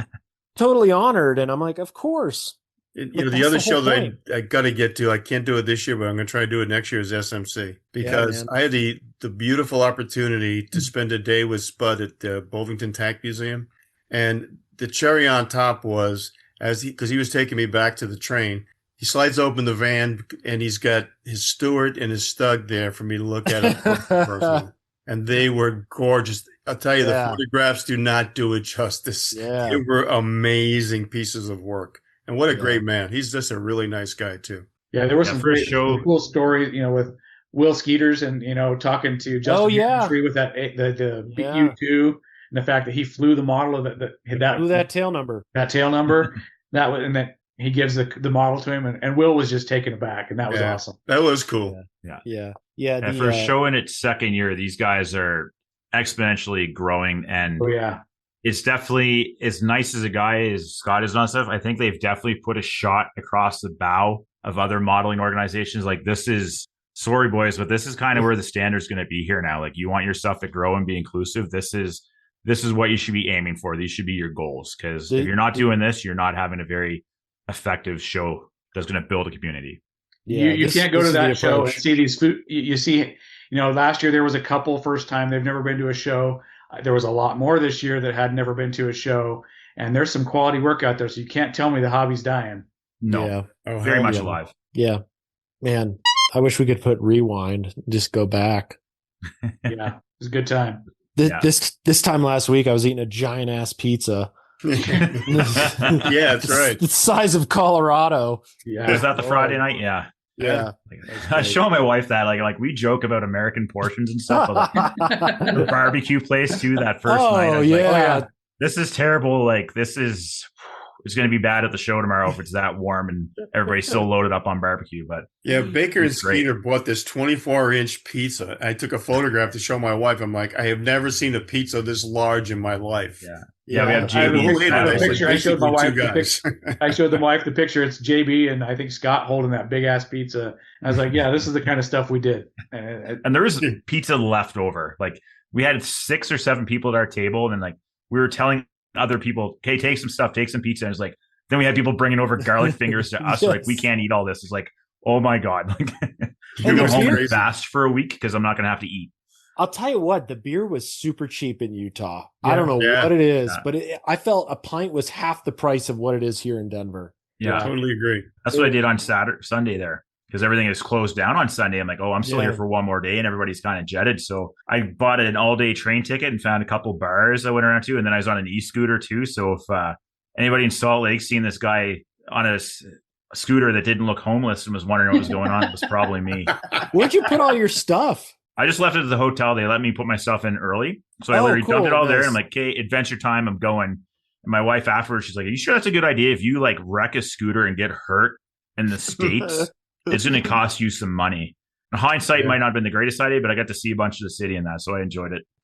Speaker 5: totally honored. And I'm like, of course.
Speaker 8: The other show that I got to get to, I can't do it this year, but I'm going to try to do it next year, is SMC. Because I had the beautiful opportunity to spend a day with Spud at the Bovington Tank Museum. And the cherry on top was, because he was taking me back to the train, he slides open the van and he's got his steward and his stud there for me to look at it. And they were gorgeous. I'll tell you, the photographs do not do it justice. Yeah. They were amazing pieces of work. And what a great man. He's just a really nice guy, too.
Speaker 7: Yeah, there were some great cool stories, with Will Skeeters and, talking to Justin Gentry with that the U2 and the fact that he flew the model of that tail number. That tail number. And that he gives the model to him, and Will was just taken aback, and that was awesome.
Speaker 8: That was cool.
Speaker 6: Yeah. And for showing its second year, these guys are exponentially growing, and it's definitely as nice as a guy as Scott is on stuff. I think they've definitely put a shot across the bow of other modeling organizations. Like, this is, sorry boys, but this is kind of where the standard's going to be here now. Like, you want your stuff to grow and be inclusive. This is what you should be aiming for. These should be your goals, because if you're not doing this, you're not having a very effective show that's going to build a community.
Speaker 7: Yeah, you can't go to that show and see these food. You see, last year there was a couple first time they've never been to a show. There was a lot more this year that had never been to a show, and there's some quality work out there. So you can't tell me the hobby's dying.
Speaker 6: No, very much alive.
Speaker 5: Yeah, man. I wish we could put rewind, just go back.
Speaker 7: Yeah, it was a good time.
Speaker 5: This time last week, I was eating a giant ass pizza.
Speaker 8: Yeah, that's right.
Speaker 5: The size of Colorado.
Speaker 6: Yeah, was that the Friday night? Yeah. I show my wife that like we joke about American portions and stuff. But the barbecue place too. That first night, I was like, this is terrible. Like, this is it's going to be bad at the show tomorrow if it's that warm and everybody's still loaded up on barbecue. But
Speaker 8: yeah, Baker and
Speaker 6: it's great.
Speaker 8: Skeeter bought this 24-inch pizza. I took a photograph to show my wife. I'm like, I have never seen a pizza this large in my life.
Speaker 6: Yeah, we have
Speaker 7: I have a
Speaker 6: JB.
Speaker 7: picture. I showed my wife
Speaker 8: two
Speaker 7: the
Speaker 8: guys.
Speaker 7: I showed the wife the picture. It's JB and I think Scott holding that big ass pizza. And I was like, yeah, this is the kind of stuff we did.
Speaker 6: And there was pizza left over. Like we had 6 or 7 people at our table, and then like we were telling other people, "Okay, take some stuff, take some pizza." And it's like then we had people bringing over garlic fingers to us.
Speaker 5: Yes.
Speaker 6: Like we can't eat all this. It's like, oh my god, like
Speaker 5: And
Speaker 6: go
Speaker 5: the
Speaker 6: home
Speaker 5: beer-
Speaker 6: and fast for a week because I'm not going to have to eat.
Speaker 5: I'll tell you what, the beer was super cheap in Utah. I don't know
Speaker 8: Yeah.
Speaker 5: what it is,
Speaker 6: Yeah.
Speaker 5: but I felt a pint was half the price of what it is here in Denver.
Speaker 6: Yeah,
Speaker 8: Totally agree.
Speaker 6: that's what I did on Sunday there. Because everything is closed down on Sunday. I'm like, oh, I'm still
Speaker 5: Yeah.
Speaker 6: here for one more day, and everybody's kind of jetted. So I bought an all-day train ticket and found a couple bars I went around to, and then I was on an e-scooter too. So if anybody in Salt Lake seen this guy on a scooter that didn't look homeless and was wondering what was going on, it was probably me.
Speaker 5: Where'd you put all your stuff?
Speaker 6: I just left it at the hotel. They let me put my stuff in early, so I
Speaker 5: Oh,
Speaker 6: literally dumped it
Speaker 5: cool.
Speaker 6: all there.
Speaker 5: Nice.
Speaker 6: And I'm like, okay, adventure time. I'm going. And my wife afterwards, she's like, "Are you sure that's a good idea? If you like wreck a scooter and get hurt in the States, it's going to cost you some money." In hindsight, it might not have been the greatest idea, but I got to see a bunch of the city and that, so I enjoyed it.